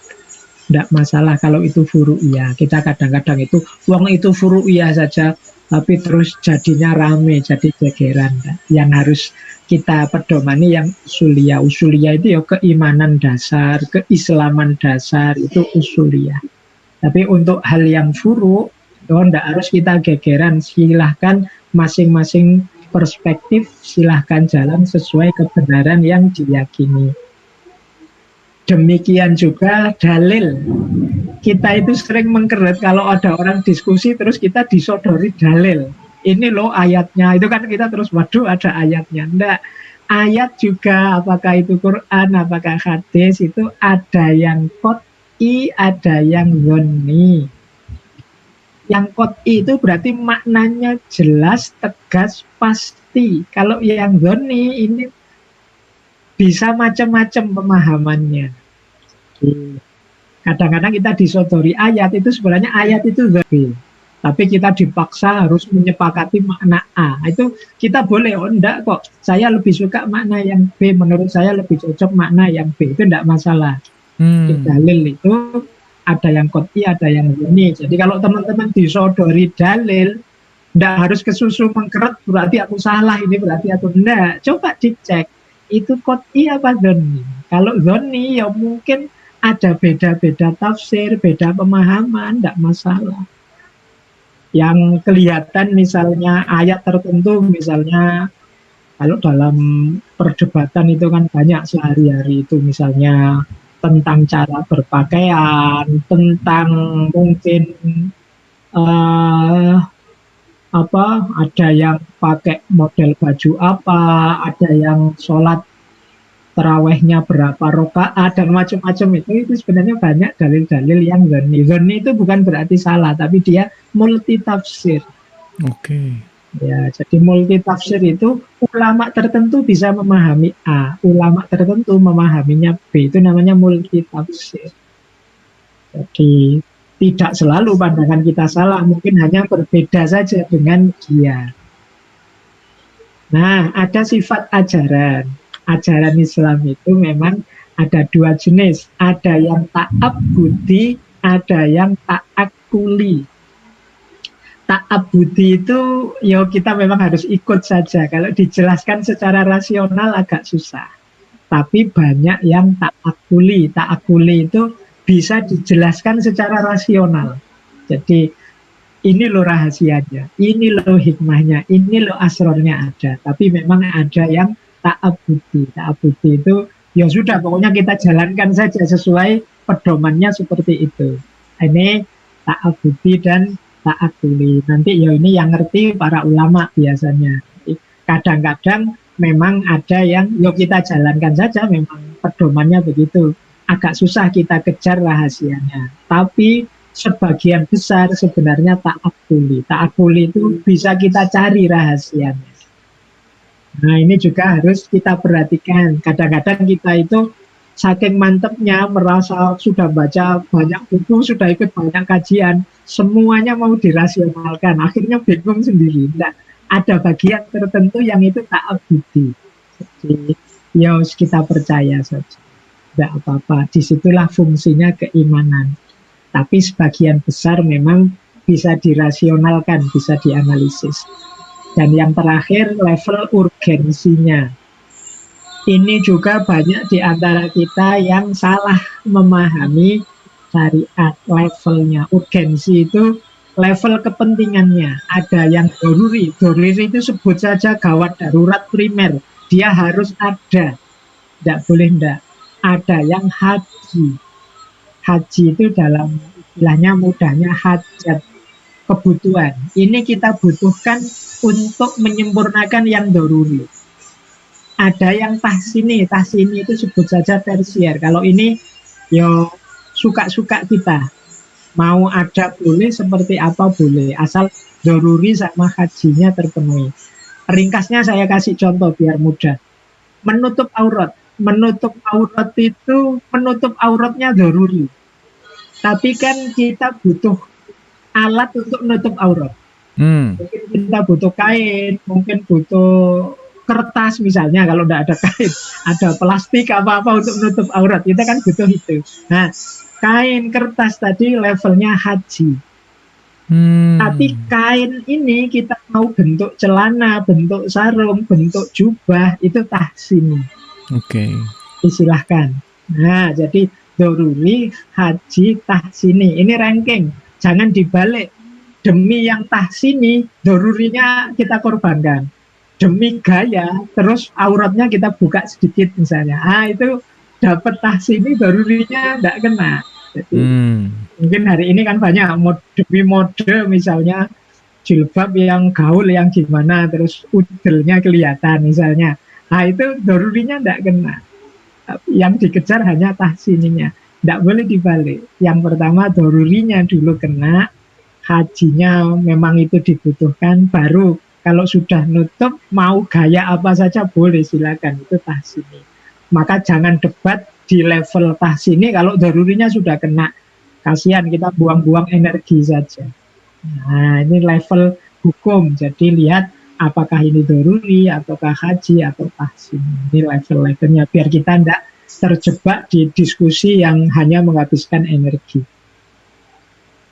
[SPEAKER 1] Tidak masalah kalau itu furu'iyah. Kita kadang-kadang itu, wong itu furu'iyah saja, tapi terus jadinya rame, jadi gegeran. Yang harus kita pedomani yang usuliyah. Usuliyah itu ya keimanan dasar, keislaman dasar, itu usuliyah. Tapi untuk hal yang furu', tidak harus kita gegeran. Silahkan masing-masing perspektif, silahkan jalan sesuai kebenaran yang diyakini. Demikian juga dalil. Kita itu sering mengkeret kalau ada orang diskusi terus kita disodori dalil. Ini loh ayatnya, itu kan kita terus waduh ada ayatnya. Enggak, ayat juga apakah itu Quran, apakah hadis, itu ada yang qot'i, ada yang dhonni. Yang qot'i itu berarti maknanya jelas, tegas, pasti. Kalau yang dhonni ini bisa macam-macam pemahamannya. Kadang-kadang kita disodori ayat itu sebenarnya ayat itu dhonni. Tapi kita dipaksa harus menyepakati makna A. Itu kita boleh, oh enggak kok, saya lebih suka makna yang B, menurut saya lebih cocok makna yang B, itu enggak masalah. Di dalil itu ada yang qot'i, ada yang dhonni. Jadi kalau teman-teman disodori dalil, enggak harus kesusu mengkeret, berarti aku salah, ini berarti aku enggak. Coba dicek, itu qot'i apa dhonni. Kalau dhonni ya mungkin ada beda-beda tafsir, beda pemahaman, enggak masalah. Yang kelihatan misalnya ayat tertentu, misalnya kalau dalam perdebatan itu kan banyak sehari-hari itu, misalnya tentang cara berpakaian, tentang mungkin ada yang pakai model baju apa, ada yang sholat terawihnya berapa rakaat dan macam-macam itu sebenarnya banyak dalil-dalil yang dhonni. Dhonni itu bukan berarti salah, tapi dia multi tafsir.
[SPEAKER 2] Oke.
[SPEAKER 1] Ya, jadi multi tafsir itu ulama tertentu bisa memahami A, ulama tertentu memahaminya B, itu namanya multi tafsir. Jadi tidak selalu pandangan kita salah, mungkin hanya berbeda saja dengan dia. Nah, ada sifat ajaran. Ajaran Islam itu memang ada dua jenis, ada yang ta'abbudi, ada yang ta'akuli. Ta'abbudi itu ya kita memang harus ikut saja, kalau dijelaskan secara rasional agak susah. Tapi banyak yang ta'akuli. Ta'akuli itu bisa dijelaskan secara rasional. Jadi ini loh rahasianya, ini loh hikmahnya, ini loh asrornya ada. Tapi memang ada yang ta'abudi. Ta'abudi itu ya sudah, pokoknya kita jalankan saja sesuai pedomannya seperti itu. Ini ta'abudi dan ta'akuli. Nanti ya ini yang ngerti para ulama biasanya. Kadang-kadang memang ada yang yuk kita jalankan saja, memang pedomannya begitu. Agak susah kita kejar rahasianya. Tapi sebagian besar sebenarnya ta'akuli. Ta'akuli itu bisa kita cari rahasianya. Nah ini juga harus kita perhatikan. Kadang-kadang kita itu saking mantepnya merasa sudah baca banyak buku, sudah ikut banyak kajian, semuanya mau dirasionalkan. Akhirnya bingung sendiri. Nah, ada bagian tertentu yang itu ta'abudi. Jadi ya harus kita percaya saja. Tidak apa-apa. Disitulah fungsinya keimanan. Tapi sebagian besar memang bisa dirasionalkan, bisa dianalisis. Dan yang terakhir, level urgensinya. Ini juga banyak di antara kita yang salah memahami syariat levelnya. Urgensi itu level kepentingannya. Ada yang doruri. Doruri itu sebut saja gawat darurat primer. Dia harus ada. Tidak boleh tidak. Ada yang haji. Haji itu dalam istilahnya mudahnya hajat, kebutuhan. Ini kita butuhkan untuk menyempurnakan yang doruri. Ada yang tahsini itu sebut saja tersier. Kalau ini yo suka-suka kita. Mau ada boleh, seperti apa boleh. Asal doruri sama hajinya terpenuhi. Ringkasnya saya kasih contoh biar mudah. Menutup aurat. Menutup aurat itu, menutup auratnya doruri. Tapi kan kita butuh alat untuk menutup aurat. Mungkin kita butuh kain, mungkin butuh kertas misalnya, kalau tidak ada kain, ada plastik apa-apa untuk menutup aurat, kita kan butuh itu. Nah, kain, kertas tadi levelnya haji. Tapi kain ini kita mau bentuk celana, bentuk sarung, bentuk jubah, itu tahsini.
[SPEAKER 2] Oke.
[SPEAKER 1] Disilahkan. Nah, jadi doruri, haji, tahsini. Ini ranking. Jangan dibalik. Demi yang tahsini, dorurinya kita korbankan. Demi gaya, terus auratnya kita buka sedikit misalnya. Itu dapat tahsini, dorurinya tidak kena. Jadi, mungkin hari ini kan banyak demi mode misalnya jilbab yang gaul yang gimana, terus udelnya kelihatan misalnya. Itu dorurinya tidak kena. Yang dikejar hanya tahsininya. Tidak boleh dibalik. Yang pertama dorurinya dulu kena, hajinya memang itu dibutuhkan, baru kalau sudah nutup mau gaya apa saja boleh, silakan, itu tahsini. Maka jangan debat di level tahsini kalau dorurinya sudah kena. Kasihan kita buang-buang energi saja. Nah ini level hukum. Jadi lihat apakah ini doruri, ataukah haji, atau tahsini. Ini level-levelnya, biar kita tidak terjebak di diskusi yang hanya menghabiskan energi.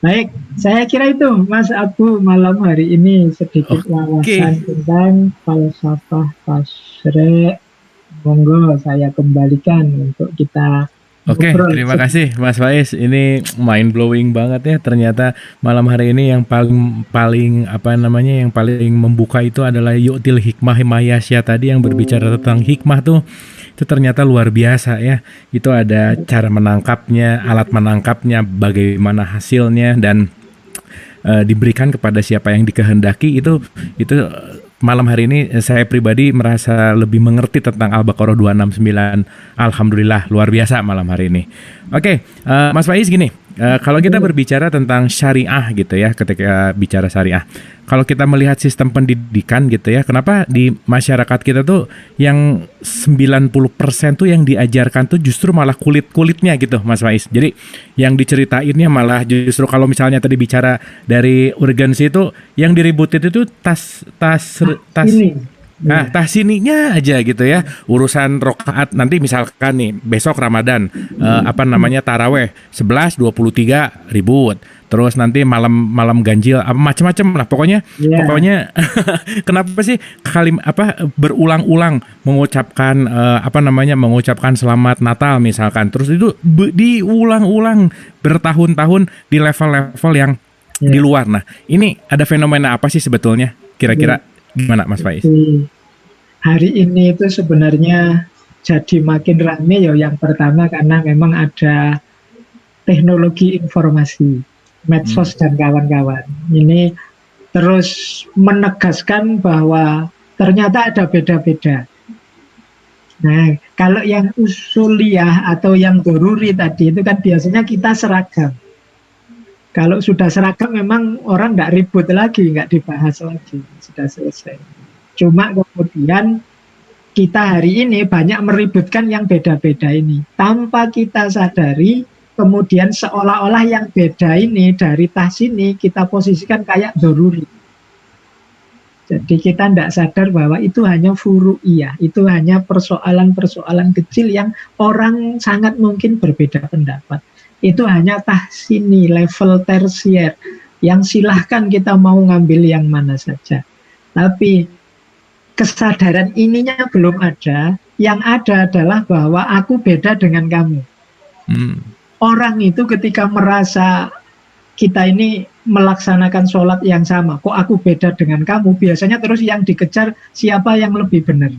[SPEAKER 1] Baik, saya kira itu Mas Abu malam hari ini sedikit wawasan tentang falsafah tasyri'. Monggo saya kembalikan untuk kita
[SPEAKER 2] Oke, terima kasih Mas Faiz. Ini mind blowing banget ya. Ternyata malam hari ini yang paling yang paling membuka itu adalah Yu'til Hikmah Mayasya tadi, yang berbicara tentang hikmah tuh. Itu ternyata luar biasa ya. Itu ada cara menangkapnya, alat menangkapnya, bagaimana hasilnya, dan diberikan kepada siapa yang dikehendaki. Itu malam hari ini saya pribadi merasa lebih mengerti tentang Al-Baqarah 269. Alhamdulillah, luar biasa malam hari ini. Oke, Mas Faiz gini, kalau kita berbicara tentang syariah gitu ya, ketika bicara syariah, kalau kita melihat sistem pendidikan gitu ya, kenapa di masyarakat kita tuh yang 90% tuh yang diajarkan tuh justru malah kulit-kulitnya gitu Mas Faiz. Jadi yang diceritainnya malah justru, kalau misalnya tadi bicara dari urgensi itu, yang diributin itu tahsininya aja gitu ya. Urusan rokaat nanti misalkan nih besok Ramadan taraweh 11 23 ribut. Terus nanti malam ganjil macam-macam lah pokoknya. Kenapa sih berulang-ulang mengucapkan mengucapkan selamat Natal misalkan, terus itu diulang-ulang bertahun-tahun di level-level yang di luar. Nah, ini ada fenomena apa sih sebetulnya? Kira-kira gimana Mas Faiz?
[SPEAKER 1] hari ini itu sebenarnya jadi makin rame ya, yang pertama karena memang ada teknologi informasi, medsos dan kawan-kawan. Ini terus menegaskan bahwa ternyata ada beda-beda. Nah, kalau yang usuliyah atau yang doruri tadi itu kan biasanya kita seragam. Kalau sudah seragam memang orang nggak ribut lagi, nggak dibahas lagi, sudah selesai. Cuma kemudian kita hari ini banyak meributkan yang beda-beda ini. Tanpa kita sadari, kemudian seolah-olah yang beda ini dari tas ini kita posisikan kayak doruri. Jadi kita tidak sadar bahwa itu hanya furu'iyah, itu hanya persoalan-persoalan kecil yang orang sangat mungkin berbeda pendapat. Itu hanya tahsini, level tersier, yang silahkan kita mau ngambil yang mana saja. Tapi kesadaran ininya belum ada, yang ada adalah bahwa aku beda dengan kamu. Orang itu ketika merasa kita ini melaksanakan sholat yang sama, kok aku beda dengan kamu, biasanya terus yang dikejar siapa yang lebih benar.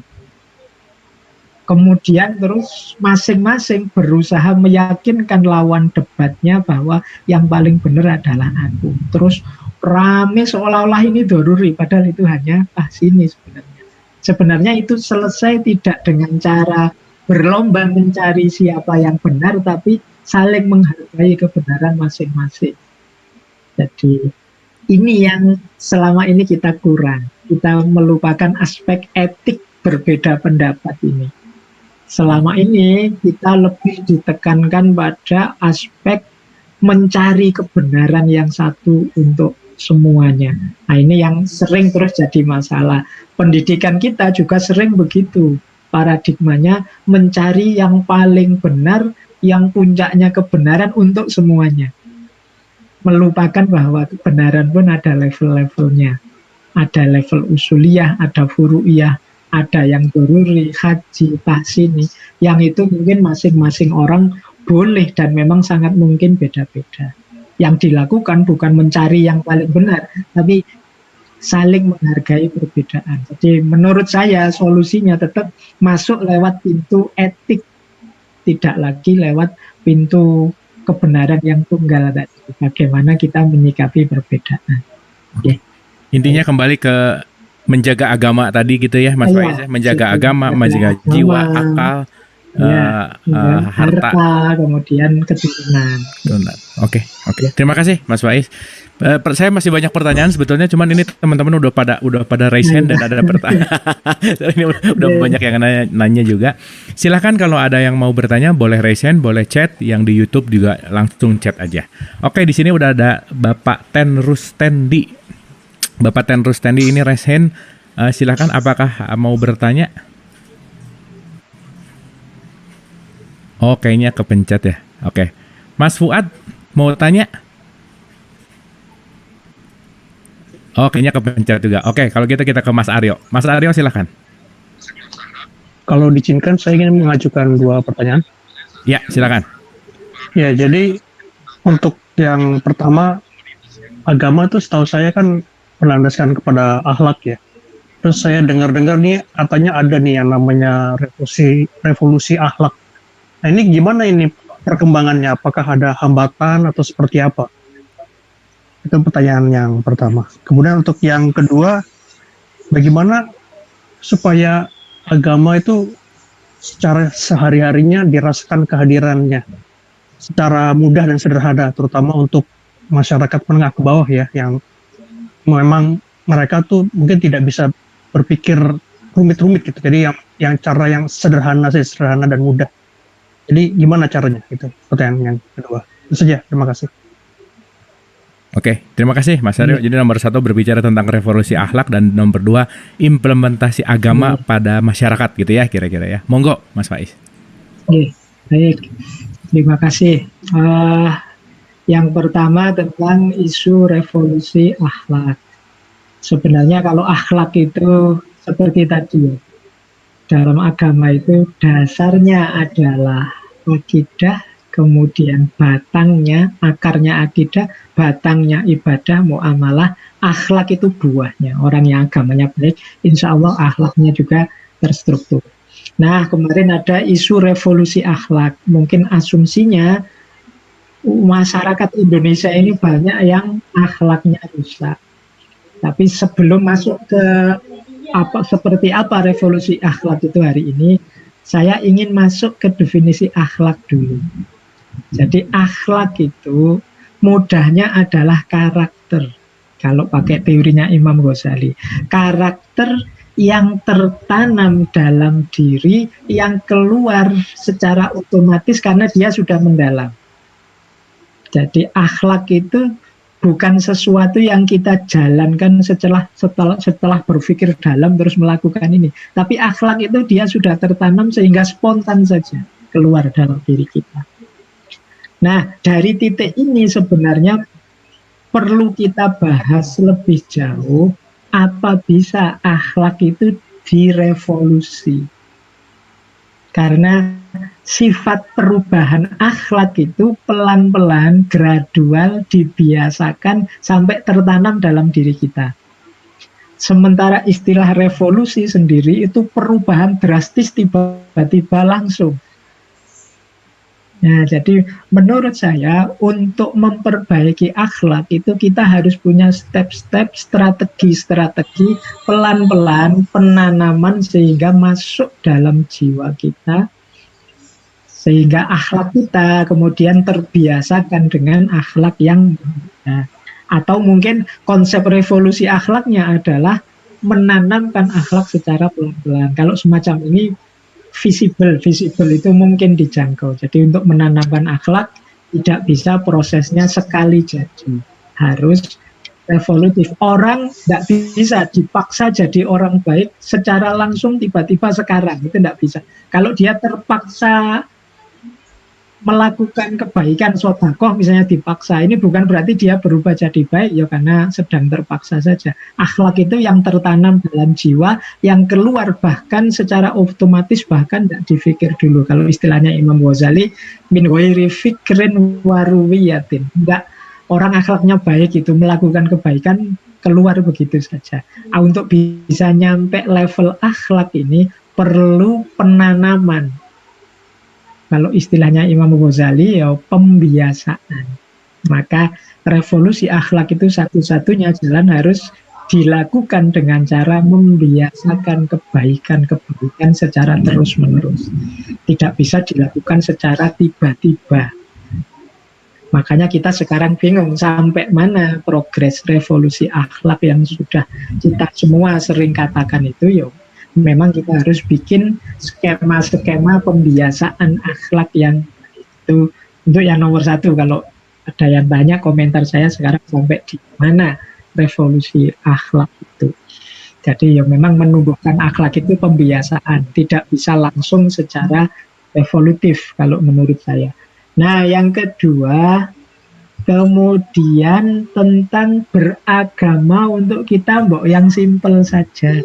[SPEAKER 1] Kemudian terus masing-masing berusaha meyakinkan lawan debatnya bahwa yang paling benar adalah aku. Terus rame seolah-olah ini doruri, padahal itu hanya tahsini sebenarnya. Sebenarnya itu selesai tidak dengan cara berlomba mencari siapa yang benar, tapi saling menghargai kebenaran masing-masing. Jadi ini yang selama ini kita kurang. Kita melupakan aspek etik berbeda pendapat ini. Selama ini kita lebih ditekankan pada aspek mencari kebenaran yang satu untuk semuanya. Nah, ini yang sering terus jadi masalah. Pendidikan kita juga sering begitu. Paradigmanya mencari yang paling benar, yang puncaknya kebenaran untuk semuanya. Melupakan bahwa kebenaran pun ada level-levelnya. Ada level usuliyah, ada furu'iyah, ada yang doruri, haji, tahsini. Yang itu mungkin masing-masing orang boleh dan memang sangat mungkin beda-beda. Yang dilakukan bukan mencari yang paling benar, tapi saling menghargai perbedaan. Jadi menurut saya solusinya tetap masuk lewat pintu etik, tidak lagi lewat pintu kebenaran yang tunggal tadi. Bagaimana kita menyikapi perbedaan. Okay.
[SPEAKER 2] Intinya kembali ke menjaga agama tadi gitu ya, Mas Faiz. Menjaga agama, menjaga jiwa, akal, harta,
[SPEAKER 1] kemudian keturunan.
[SPEAKER 2] Oke. Terima kasih, Mas Faiz. Saya masih banyak pertanyaan sebetulnya, cuman ini teman-teman udah pada raise hand dan ada pertanyaan. Ini udah banyak yang nanya juga. Silahkan kalau ada yang mau bertanya boleh raise hand, boleh chat. Yang di YouTube juga langsung chat aja. Oke, di sini udah ada Bapak Ten Rustendi. Bapak Ten Rustendi ini raise hand. Silahkan, apakah mau bertanya? Oh, kayaknya kepencet ya. Oke. Mas Fuad mau tanya? Oh, kayaknya kepencet juga. Oke, kalau gitu kita ke Mas Aryo. Mas Aryo silakan.
[SPEAKER 3] Kalau diizinkan, saya ingin mengajukan 2 pertanyaan.
[SPEAKER 2] Ya, silakan.
[SPEAKER 3] Ya, jadi untuk yang pertama, agama itu setahu saya kan berlandaskan kepada akhlak ya. Terus saya dengar-dengar nih, katanya ada nih yang namanya revolusi akhlak. Nah, ini gimana ini perkembangannya? Apakah ada hambatan atau seperti apa? Itu pertanyaan yang pertama. Kemudian untuk yang kedua, bagaimana supaya agama itu secara sehari-harinya dirasakan kehadirannya secara mudah dan sederhana, terutama untuk masyarakat menengah ke bawah ya, yang memang mereka tuh mungkin tidak bisa berpikir rumit-rumit gitu. Jadi yang cara yang sederhana dan mudah. Jadi gimana caranya? Itu pertanyaan yang kedua. Itu saja. Terima kasih.
[SPEAKER 2] Oke, terima kasih Mas Aryo. Jadi nomor 1 berbicara tentang revolusi akhlak dan nomor 2 implementasi agama pada masyarakat gitu ya kira-kira ya. Monggo Mas Faiz.
[SPEAKER 1] Oke, baik. Terima kasih. Yang pertama tentang isu revolusi akhlak. Sebenarnya kalau akhlak itu seperti tadi ya. Dalam agama itu dasarnya adalah akidah, kemudian batangnya, akarnya akidah, batangnya ibadah, muamalah, akhlak itu buahnya. Orang yang agamanya baik, insya Allah akhlaknya juga terstruktur. Nah, kemarin ada isu revolusi akhlak. Mungkin asumsinya masyarakat Indonesia ini banyak yang akhlaknya rusak. Tapi sebelum masuk ke seperti apa revolusi akhlak itu hari ini, saya ingin masuk ke definisi akhlak dulu. Jadi akhlak itu mudahnya adalah karakter. Kalau pakai teorinya Imam Ghazali, karakter yang tertanam dalam diri, yang keluar secara otomatis karena dia sudah mendalam. Jadi akhlak itu bukan sesuatu yang kita jalankan setelah berpikir dalam terus melakukan ini. Tapi akhlak itu dia sudah tertanam sehingga spontan saja keluar dalam diri kita. Nah, dari titik ini sebenarnya perlu kita bahas lebih jauh, apa bisa akhlak itu direvolusi. Karena sifat perubahan akhlak itu pelan-pelan, gradual, dibiasakan sampai tertanam dalam diri kita. Sementara istilah revolusi sendiri itu perubahan drastis tiba-tiba langsung. Nah, jadi menurut saya untuk memperbaiki akhlak itu kita harus punya step-step, strategi-strategi pelan-pelan penanaman sehingga masuk dalam jiwa kita, sehingga akhlak kita kemudian terbiasakan dengan akhlak yang berbeda. Atau mungkin konsep revolusi akhlaknya adalah menanamkan akhlak secara pelan-pelan. Kalau semacam ini visible itu mungkin dijangkau. Jadi untuk menanamkan akhlak tidak bisa prosesnya sekali jadi, harus revolutif. Orang tidak bisa dipaksa jadi orang baik secara langsung tiba-tiba sekarang, itu tidak bisa. Kalau dia terpaksa melakukan kebaikan, sedekah misalnya dipaksa, ini bukan berarti dia berubah jadi baik, ya karena sedang terpaksa saja. Akhlak itu yang tertanam dalam jiwa, yang keluar bahkan secara otomatis, bahkan tidak dipikir dulu. Kalau istilahnya Imam Ghazali, min ghairi fikrin waruwiyatin. Enggak, orang akhlaknya baik itu melakukan kebaikan keluar begitu saja. Untuk bisa nyampe level akhlak ini perlu penanaman. Kalau istilahnya Imam Ghazali, ya pembiasaan. Maka revolusi akhlak itu satu-satunya jalan harus dilakukan dengan cara membiasakan kebaikan-kebaikan secara terus-menerus. Tidak bisa dilakukan secara tiba-tiba. Makanya kita sekarang bingung sampai mana progres revolusi akhlak yang sudah kita semua sering katakan itu, ya memang kita harus bikin skema-skema pembiasaan akhlak yang itu. Untuk yang nomor satu, kalau ada yang tanya komentar saya sekarang sampai di mana revolusi akhlak itu. Jadi ya memang menumbuhkan akhlak itu pembiasaan, tidak bisa langsung secara revolutif kalau menurut saya. Nah, yang kedua, kemudian tentang beragama untuk kita yang simpel saja.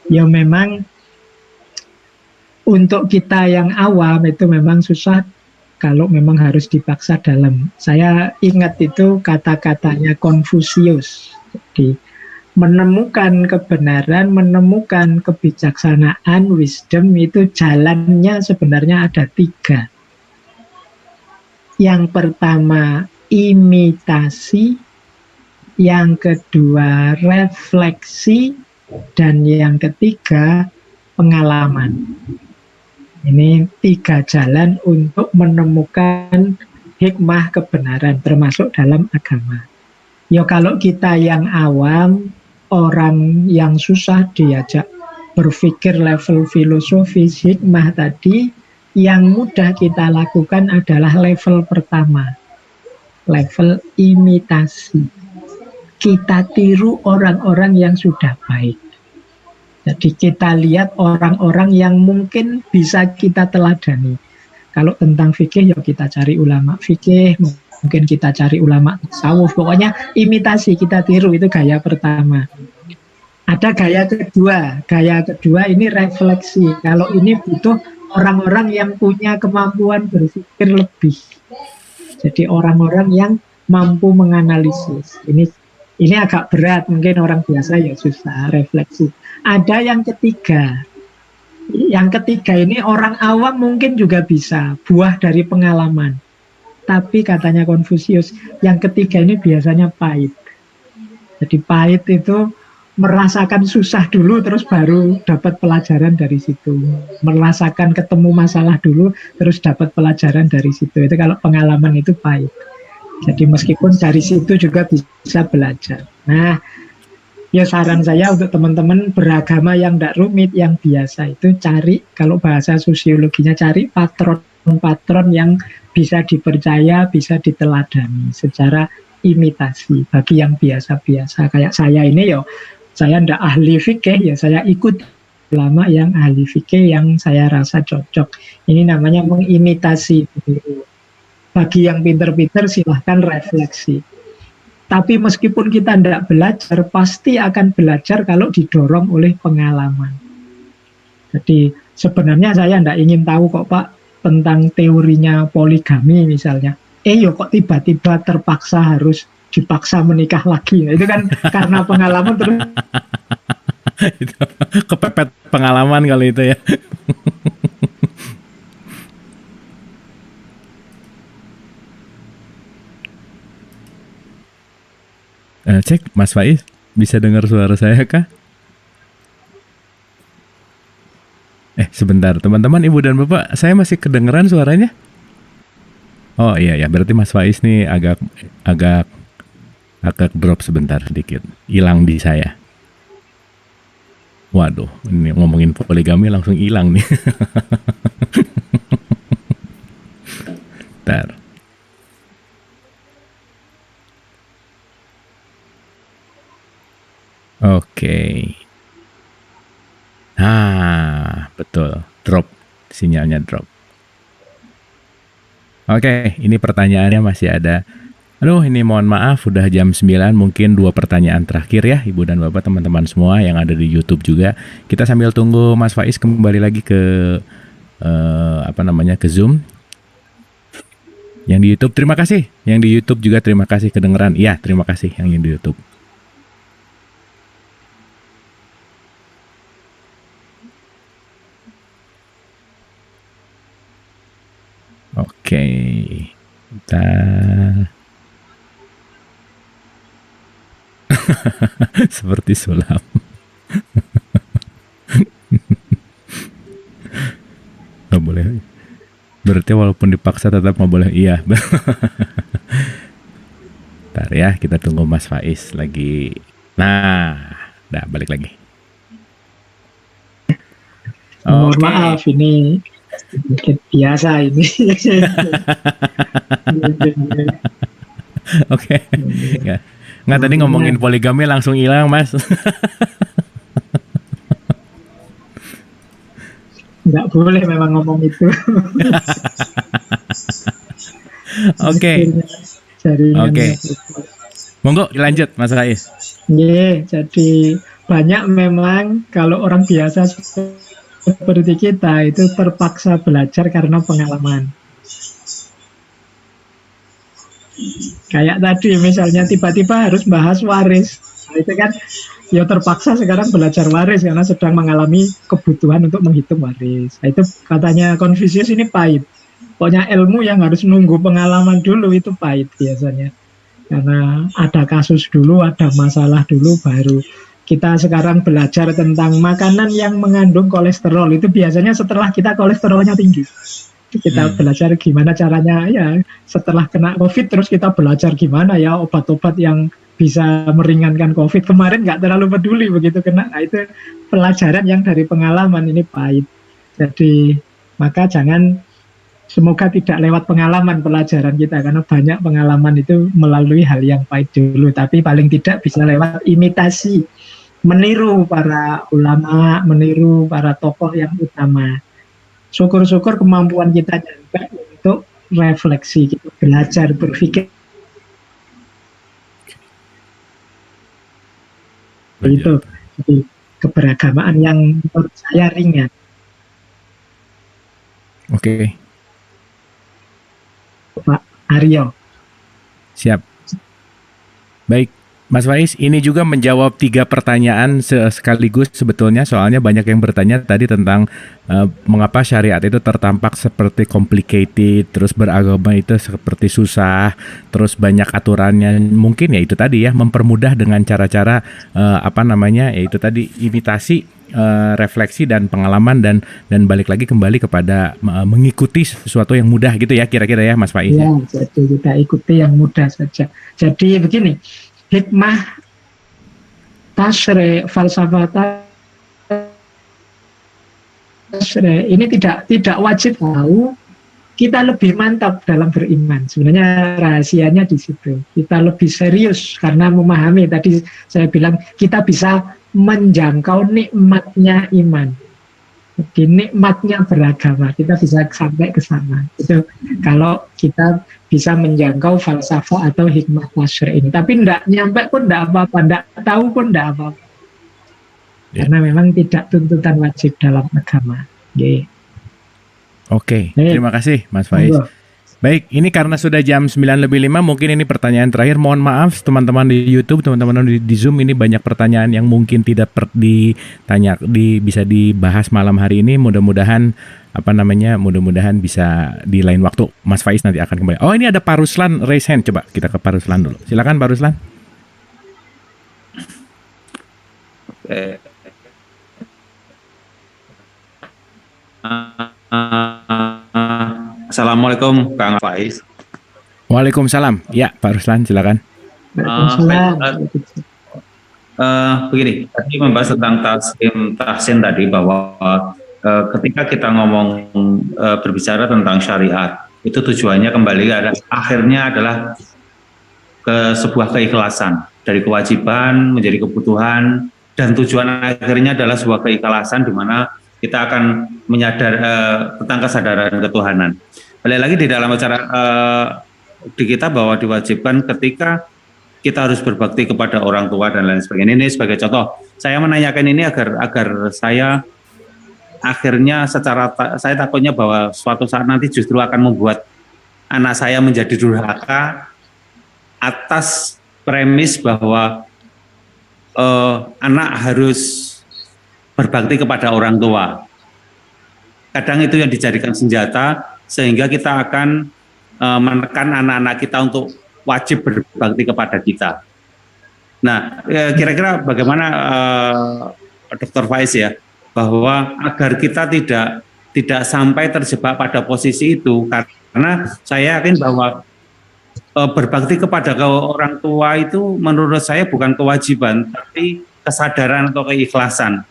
[SPEAKER 1] Ya memang untuk kita yang awam itu memang susah kalau memang harus dipaksa dalam. Saya ingat itu kata-katanya Konfusius. Jadi menemukan kebenaran, menemukan kebijaksanaan, wisdom itu jalannya sebenarnya ada 3. Yang pertama imitasi, yang kedua refleksi, dan yang ketiga pengalaman. Ini 3 jalan untuk menemukan hikmah kebenaran termasuk dalam agama. Ya kalau kita yang awam, orang yang susah diajak berpikir level filosofis hikmah tadi, yang mudah kita lakukan adalah level pertama, level imitasi. Kita tiru orang-orang yang sudah baik. Jadi kita lihat orang-orang yang mungkin bisa kita teladani. Kalau tentang fikih, ya kita cari ulama fikih, mungkin kita cari ulama tasawuf. Pokoknya imitasi, kita tiru, itu gaya pertama. Ada gaya kedua. Gaya kedua ini refleksi. Kalau ini butuh orang-orang yang punya kemampuan berpikir lebih. Jadi orang-orang yang mampu menganalisis. Ini agak berat, mungkin orang biasa ya susah refleksi. Ada yang ketiga, Yang ketiga ini orang awam mungkin juga bisa, buah dari pengalaman. Tapi katanya Konfusius, yang ketiga ini biasanya pahit. Jadi pahit itu merasakan susah dulu terus baru dapat pelajaran dari situ. Merasakan ketemu masalah dulu terus dapat pelajaran dari situ. Itu kalau pengalaman itu pahit. Jadi meskipun dari situ juga bisa belajar. Nah, ya saran saya untuk teman-teman beragama yang tidak rumit, yang biasa itu cari, kalau bahasa sosiologinya cari patron-patron yang bisa dipercaya, bisa diteladani secara imitasi. Bagi yang biasa-biasa kayak saya ini yo, saya tidak ahli fikih ya saya ikut ulama yang ahli fikih yang saya rasa cocok. Ini namanya mengimitasi. Bagi yang pinter-pinter silahkan refleksi. Tapi meskipun kita tidak belajar, pasti akan belajar kalau didorong oleh pengalaman. Jadi sebenarnya saya tidak ingin tahu kok Pak tentang teorinya poligami misalnya. Yo kok tiba-tiba terpaksa harus dipaksa menikah lagi. Nah, itu kan karena pengalaman terus.
[SPEAKER 2] Itu kepepet pengalaman kali itu ya. Cek Mas Faiz, bisa dengar suara saya kah? Sebentar teman-teman, ibu dan bapak, saya masih kedengeran suaranya? Oh iya ya, berarti Mas Faiz nih agak drop sebentar sedikit, hilang di saya. Waduh, ini ngomongin poligami langsung hilang nih. Bentar. Oke. Betul, drop, sinyalnya drop. Oke, ini pertanyaannya masih ada. Aduh, ini mohon maaf, udah jam 9, mungkin 2 pertanyaan terakhir ya, Ibu dan Bapak, teman-teman semua yang ada di YouTube juga. Kita sambil tunggu Mas Faiz kembali lagi ke ke Zoom. Yang di YouTube terima kasih, yang di YouTube juga terima kasih kedengeran. Iya, terima kasih yang di YouTube. Oke. Bentar. Seperti sulam. Nggak boleh. Berarti walaupun dipaksa tetap nggak boleh. Iya. Bentar ya, kita tunggu Mas Faiz lagi. Nah, udah balik lagi.
[SPEAKER 1] Mohon maaf ini sedikit biasa ini.
[SPEAKER 2] Oke. Nggak tadi ngomongin poligami langsung hilang Mas.
[SPEAKER 1] Nggak boleh memang ngomong itu.
[SPEAKER 2] Oke. Monggo dilanjut Mas Faiz.
[SPEAKER 1] Jadi banyak memang kalau orang biasa seperti kita itu terpaksa belajar karena pengalaman. Kayak tadi misalnya tiba-tiba harus bahas waris. Nah, itu kan ya terpaksa sekarang belajar waris karena sedang mengalami kebutuhan untuk menghitung waris. Nah, itu katanya Confucius ini pahit. Pokoknya ilmu yang harus nunggu pengalaman dulu itu pahit biasanya. Karena ada kasus dulu, ada masalah dulu, baru kita sekarang belajar tentang makanan yang mengandung kolesterol. Itu biasanya setelah kita kolesterolnya tinggi. Kita belajar gimana caranya, ya setelah kena COVID terus kita belajar gimana ya obat-obat yang bisa meringankan COVID. Kemarin nggak terlalu peduli begitu kena. Nah, itu pelajaran yang dari pengalaman ini pahit. Jadi maka semoga tidak lewat pengalaman pelajaran kita, karena banyak pengalaman itu melalui hal yang pahit dulu, tapi paling tidak bisa lewat imitasi, meniru para ulama, meniru para tokoh yang utama. Syukur-syukur kemampuan kita juga untuk refleksi, gitu, belajar, berpikir. Itu jadi keberagamaan yang menurut saya ringan.
[SPEAKER 2] Oke.
[SPEAKER 1] Pak Aryo.
[SPEAKER 2] Siap. Baik. Mas Faiz, ini juga menjawab 3 pertanyaan sekaligus sebetulnya, soalnya banyak yang bertanya tadi tentang mengapa syariat itu tertampak seperti complicated, terus beragama itu seperti susah, terus banyak aturannya. Mungkin ya itu tadi ya, mempermudah dengan cara-cara ya itu tadi imitasi, refleksi dan pengalaman dan balik lagi kembali kepada mengikuti sesuatu yang mudah gitu ya, kira-kira ya Mas Faiz.
[SPEAKER 1] Ya, jadi kita ikuti yang mudah saja. Jadi begini, hikmah tasyri, falsafah tasyri ini tidak wajib tahu. Kita lebih mantap dalam beriman. Sebenarnya rahasianya di situ. Kita lebih serius karena memahami. Tadi saya bilang kita bisa menjangkau nikmatnya iman. Jadi nikmatnya beragama, kita bisa sampai ke sana. Itu kalau kita bisa menjangkau falsafah atau hikmah tasyri ini. Tapi enggak nyampe pun enggak apa-apa, enggak tahu pun enggak apa-apa. Karena memang tidak tuntutan wajib dalam agama.
[SPEAKER 2] Oke, terima kasih Mas Faiz. Baik, ini karena sudah jam 9:05, mungkin ini pertanyaan terakhir. Mohon maaf teman-teman di YouTube, teman-teman di Zoom, ini banyak pertanyaan yang mungkin tidak bisa dibahas malam hari ini. Mudah-mudahan mudah-mudahan bisa di lain waktu. Mas Faiz nanti akan kembali. Oh, ini ada Pak Ruslan raise hand. Coba kita ke Pak Ruslan dulu. Silakan Pak Ruslan.
[SPEAKER 4] Assalamualaikum Kang Faiz.
[SPEAKER 2] Waalaikumsalam. Ya Pak Ruslan, silakan.
[SPEAKER 4] Begini, tadi membahas tentang tahsin tadi bahwa ketika kita ngomong berbicara tentang syariat, itu tujuannya akhirnya adalah ke sebuah keikhlasan, dari kewajiban menjadi kebutuhan, dan tujuan akhirnya adalah sebuah keikhlasan di mana kita akan menyadar tentang kesadaran ketuhanan. Balik lagi di dalam acara di kita bahwa diwajibkan ketika kita harus berbakti kepada orang tua dan lain sebagainya. Ini sebagai contoh, saya menanyakan ini agar saya akhirnya saya takutnya bahwa suatu saat nanti justru akan membuat anak saya menjadi durhaka atas premis bahwa anak harus berbakti kepada orang tua. Kadang itu yang dijadikan senjata sehingga kita akan menekan anak-anak kita untuk wajib berbakti kepada kita. Nah, kira-kira bagaimana Dr. Faiz ya, bahwa agar kita tidak sampai terjebak pada posisi itu, karena saya yakin bahwa berbakti kepada orang tua itu menurut saya bukan kewajiban, tapi kesadaran atau keikhlasan.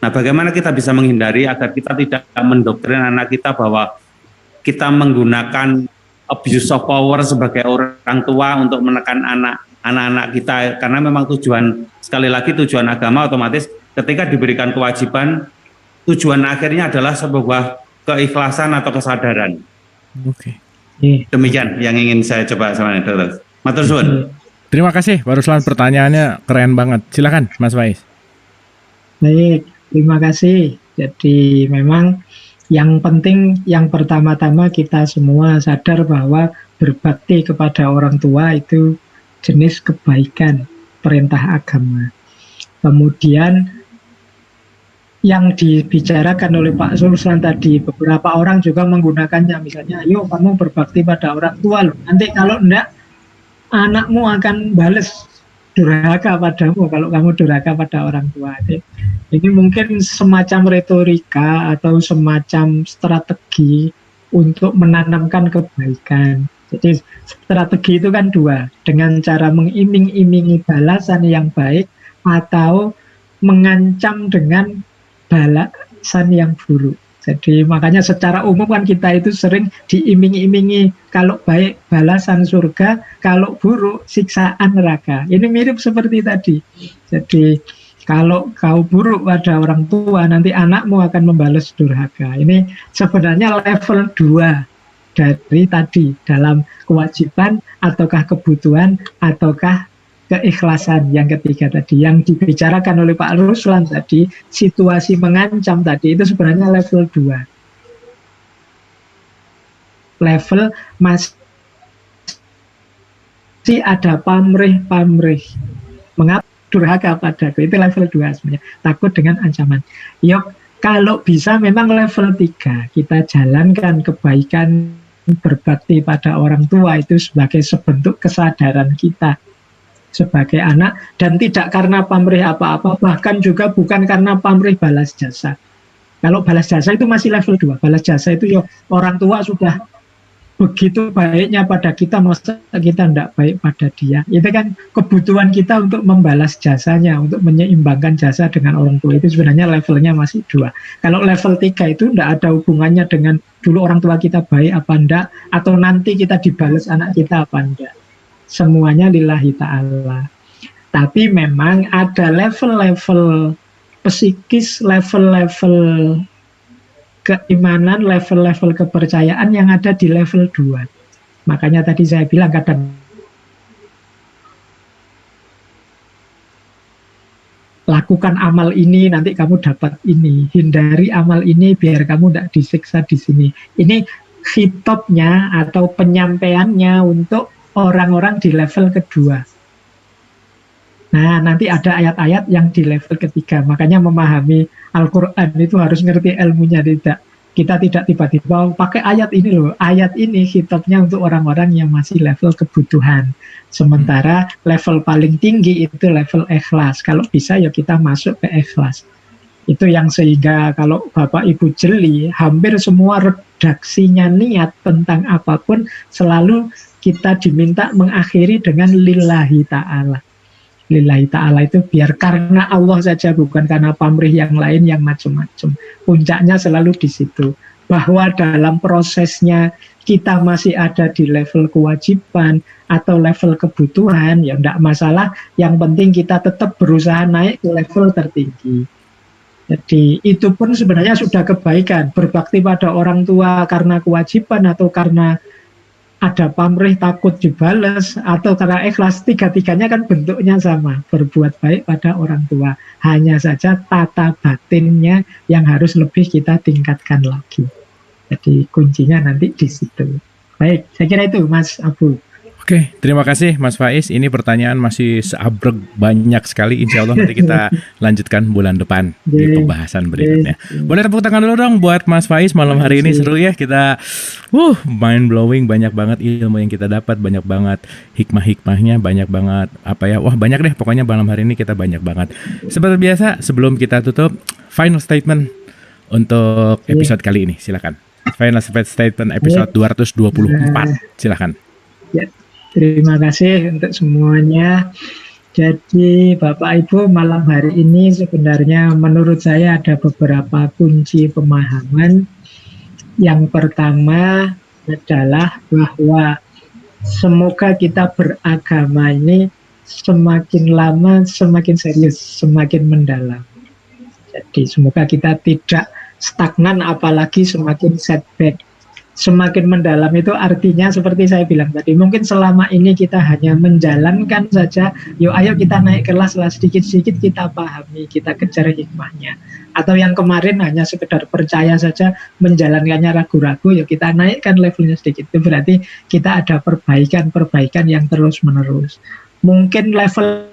[SPEAKER 4] Nah, bagaimana kita bisa menghindari agar kita tidak mendoktrin anak kita bahwa kita menggunakan abuse of power sebagai orang tua untuk menekan anak-anak kita, karena memang tujuan agama otomatis ketika diberikan kewajiban, tujuan akhirnya adalah sebuah keikhlasan atau kesadaran.
[SPEAKER 2] Oke.
[SPEAKER 4] Demikian yang ingin saya coba sama Dr. Matur suwun.
[SPEAKER 2] Terima kasih Pak Ruslan, pertanyaannya keren banget. Silakan Mas Faiz.
[SPEAKER 1] Baik, terima kasih. Jadi memang yang penting, yang pertama-tama kita semua sadar bahwa berbakti kepada orang tua itu jenis kebaikan, perintah agama. Kemudian yang dibicarakan oleh Pak Ruslan tadi, beberapa orang juga menggunakannya, misalnya, ayo kamu berbakti pada orang tua loh, nanti kalau enggak, anakmu akan bales durhaka padamu kalau kamu durhaka pada orang tua. Ini mungkin semacam retorika atau semacam strategi untuk menanamkan kebaikan. Jadi strategi itu kan dua, dengan cara mengiming-imingi balasan yang baik atau mengancam dengan balasan yang buruk. Jadi makanya secara umum kan kita itu sering diiming-imingi, kalau baik balasan surga, kalau buruk siksaan neraka. Ini mirip seperti tadi. Jadi kalau kau buruk pada orang tua, nanti anakmu akan membalas durhaka. Ini sebenarnya level 2 dari tadi, dalam kewajiban ataukah kebutuhan ataukah keikhlasan yang ketiga tadi, yang dibicarakan oleh Pak Ruslan tadi, situasi mengancam tadi, itu sebenarnya level 2. Level masih ada pamrih-pamrih mengapa durhaka padaku, itu level 2 sebenarnya, takut dengan ancaman. Yuk, kalau bisa memang level 3 kita jalankan kebaikan, berbakti pada orang tua itu sebagai sebentuk kesadaran kita sebagai anak, dan tidak karena pamrih apa-apa, bahkan juga bukan karena pamrih balas jasa. Kalau balas jasa itu masih level 2. Balas jasa itu ya orang tua sudah begitu baiknya pada kita, masa kita tidak baik pada dia. Itu kan kebutuhan kita untuk membalas jasanya, untuk menyeimbangkan jasa dengan orang tua, itu sebenarnya levelnya masih 2. Kalau level 3 itu tidak ada hubungannya dengan dulu orang tua kita baik apa enggak, atau nanti kita dibalas anak kita apa enggak. Semuanya lillahi ta'ala. Tapi memang ada level-level psikis, level-level keimanan, level-level kepercayaan yang ada di level 2. Makanya tadi saya bilang kadang lakukan amal ini nanti kamu dapat ini, hindari amal ini biar kamu tidak disiksa di sini. Ini khitabnya atau penyampaiannya untuk orang-orang di level kedua. Nah, nanti ada ayat-ayat yang di level ketiga. Makanya memahami Al-Quran itu harus ngerti ilmunya. Kita tidak tiba-tiba pakai ayat ini loh. Ayat ini khitabnya untuk orang-orang yang masih level kebutuhan. Sementara level paling tinggi itu level ikhlas. Kalau bisa ya kita masuk ke ikhlas. Itu yang sehingga kalau Bapak Ibu jeli, hampir semua redaksinya niat tentang apapun selalu kita diminta mengakhiri dengan lillahi ta'ala. Lillahi ta'ala itu biar karena Allah saja, bukan karena pamrih yang lain yang macam-macam. Puncaknya selalu di situ. Bahwa dalam prosesnya kita masih ada di level kewajiban atau level kebutuhan, ya enggak masalah. Yang penting kita tetap berusaha naik ke level tertinggi. Jadi itu pun sebenarnya sudah kebaikan. Berbakti pada orang tua karena kewajiban atau karena ada pamrih takut dibales atau karena ikhlas, tiga-tiganya kan bentuknya sama, berbuat baik pada orang tua. Hanya saja tata batinnya yang harus lebih kita tingkatkan lagi. Jadi kuncinya nanti di situ. Baik, saya kira itu Mas Abu.
[SPEAKER 2] Oke, terima kasih Mas Faiz. Ini pertanyaan masih seabrek banyak sekali. Insya Allah nanti kita lanjutkan bulan depan di pembahasan berikutnya. Boleh tepuk tangan dulu dong buat Mas Faiz malam hari ini. Seru ya, kita mind blowing, banyak banget ilmu yang kita dapat, banyak banget hikmah-hikmahnya, banyak banget banyak deh pokoknya malam hari ini kita banyak banget. Seperti biasa, sebelum kita tutup, final statement untuk episode kali ini, silakan. Final statement episode 224, silakan.
[SPEAKER 1] Ya. Terima kasih untuk semuanya. Jadi Bapak Ibu, malam hari ini sebenarnya menurut saya ada beberapa kunci pemahaman. Yang pertama adalah bahwa semoga kita beragama ini semakin lama semakin serius, semakin mendalam. Jadi semoga kita tidak stagnan, apalagi semakin setback. Semakin mendalam itu artinya seperti saya bilang tadi, mungkin selama ini kita hanya menjalankan saja, ayo kita naik kelas lah, sedikit-sedikit kita pahami, kita kejar hikmahnya. Atau yang kemarin hanya sekedar percaya saja, menjalankannya ragu-ragu, kita naikkan levelnya sedikit. Itu berarti kita ada perbaikan yang terus-menerus. Mungkin level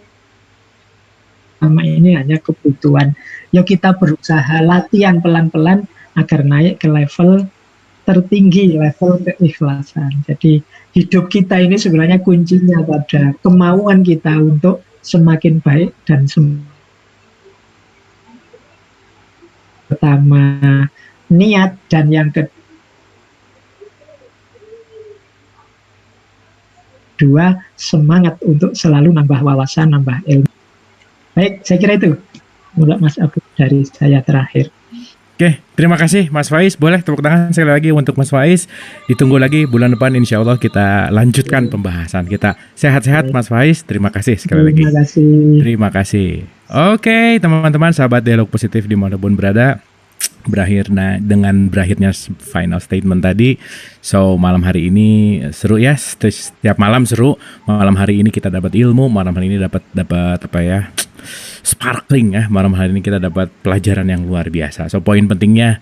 [SPEAKER 1] sama ini hanya kebutuhan. Kita berusaha latihan pelan-pelan agar naik ke level tertinggi, level keikhlasan. Jadi hidup kita ini sebenarnya kuncinya pada kemauan kita untuk semakin baik dan pertama niat, dan yang kedua semangat untuk selalu nambah wawasan, nambah ilmu. Baik, saya kira itu menurut Mas Abu dari saya terakhir.
[SPEAKER 2] Oke, terima kasih Mas Faiz. Boleh tepuk tangan sekali lagi untuk Mas Faiz. Ditunggu lagi bulan depan, insya Allah kita lanjutkan pembahasan kita. Sehat-sehat Mas Faiz. Terima kasih sekali lagi. Terima kasih. Oke, teman-teman, sahabat Dialog Positif dimanapun berada, dengan berakhirnya final statement tadi. So malam hari ini seru ya, setiap malam seru. Malam hari ini kita dapat ilmu, malam hari ini dapat sparkling ya. Malam hari ini kita dapat pelajaran yang luar biasa. So poin pentingnya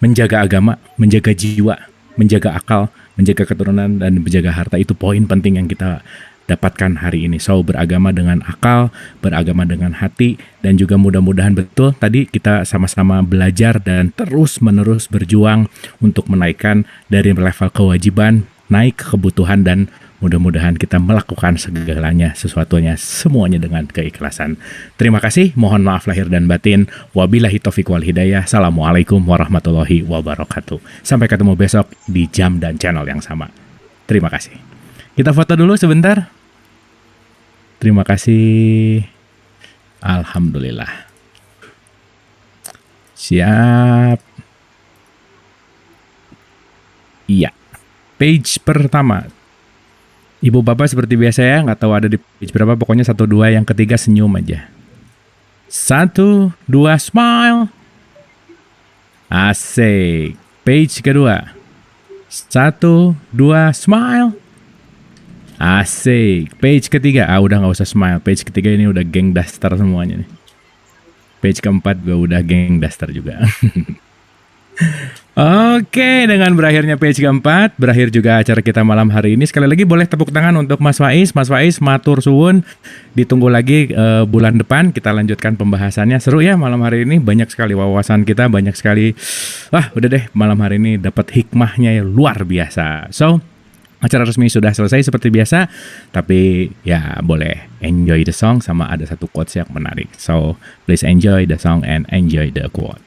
[SPEAKER 2] menjaga agama, menjaga jiwa, menjaga akal, menjaga keturunan, dan menjaga harta, itu poin penting yang kita dapatkan hari ini. So, beragama dengan akal, beragama dengan hati, dan juga mudah-mudahan betul tadi kita sama-sama belajar dan terus-menerus berjuang untuk menaikkan dari level kewajiban, naik ke kebutuhan, dan mudah-mudahan kita melakukan segalanya, sesuatunya, semuanya dengan keikhlasan. Terima kasih, mohon maaf lahir dan batin. Wabillahi taufiq wal hidayah. Assalamualaikum warahmatullahi wabarakatuh. Sampai ketemu besok di jam dan channel yang sama. Terima kasih. Kita foto dulu sebentar. Terima kasih. Alhamdulillah. Siap. Iya. Page pertama. Ibu bapak seperti biasa ya, nggak tahu ada di page berapa, pokoknya 1, 2, yang ketiga senyum aja. 1, 2, smile. Asik. Page kedua. 1, 2, smile. Asik. Page ketiga, udah nggak usah smile. Page ketiga ini udah geng daster semuanya nih. Page keempat gue udah geng daster juga. Oke, dengan berakhirnya page keempat, berakhir juga acara kita malam hari ini. Sekali lagi boleh tepuk tangan untuk Mas Faiz. Mas Faiz, matur suwun. Ditunggu lagi bulan depan kita lanjutkan pembahasannya. Seru ya malam hari ini, banyak sekali wawasan kita, banyak sekali. Wah, udah deh, malam hari ini dapat hikmahnya luar biasa. So, acara resmi sudah selesai seperti biasa, tapi ya boleh enjoy the song sama ada satu quotes yang menarik. So, please enjoy the song and enjoy the quote.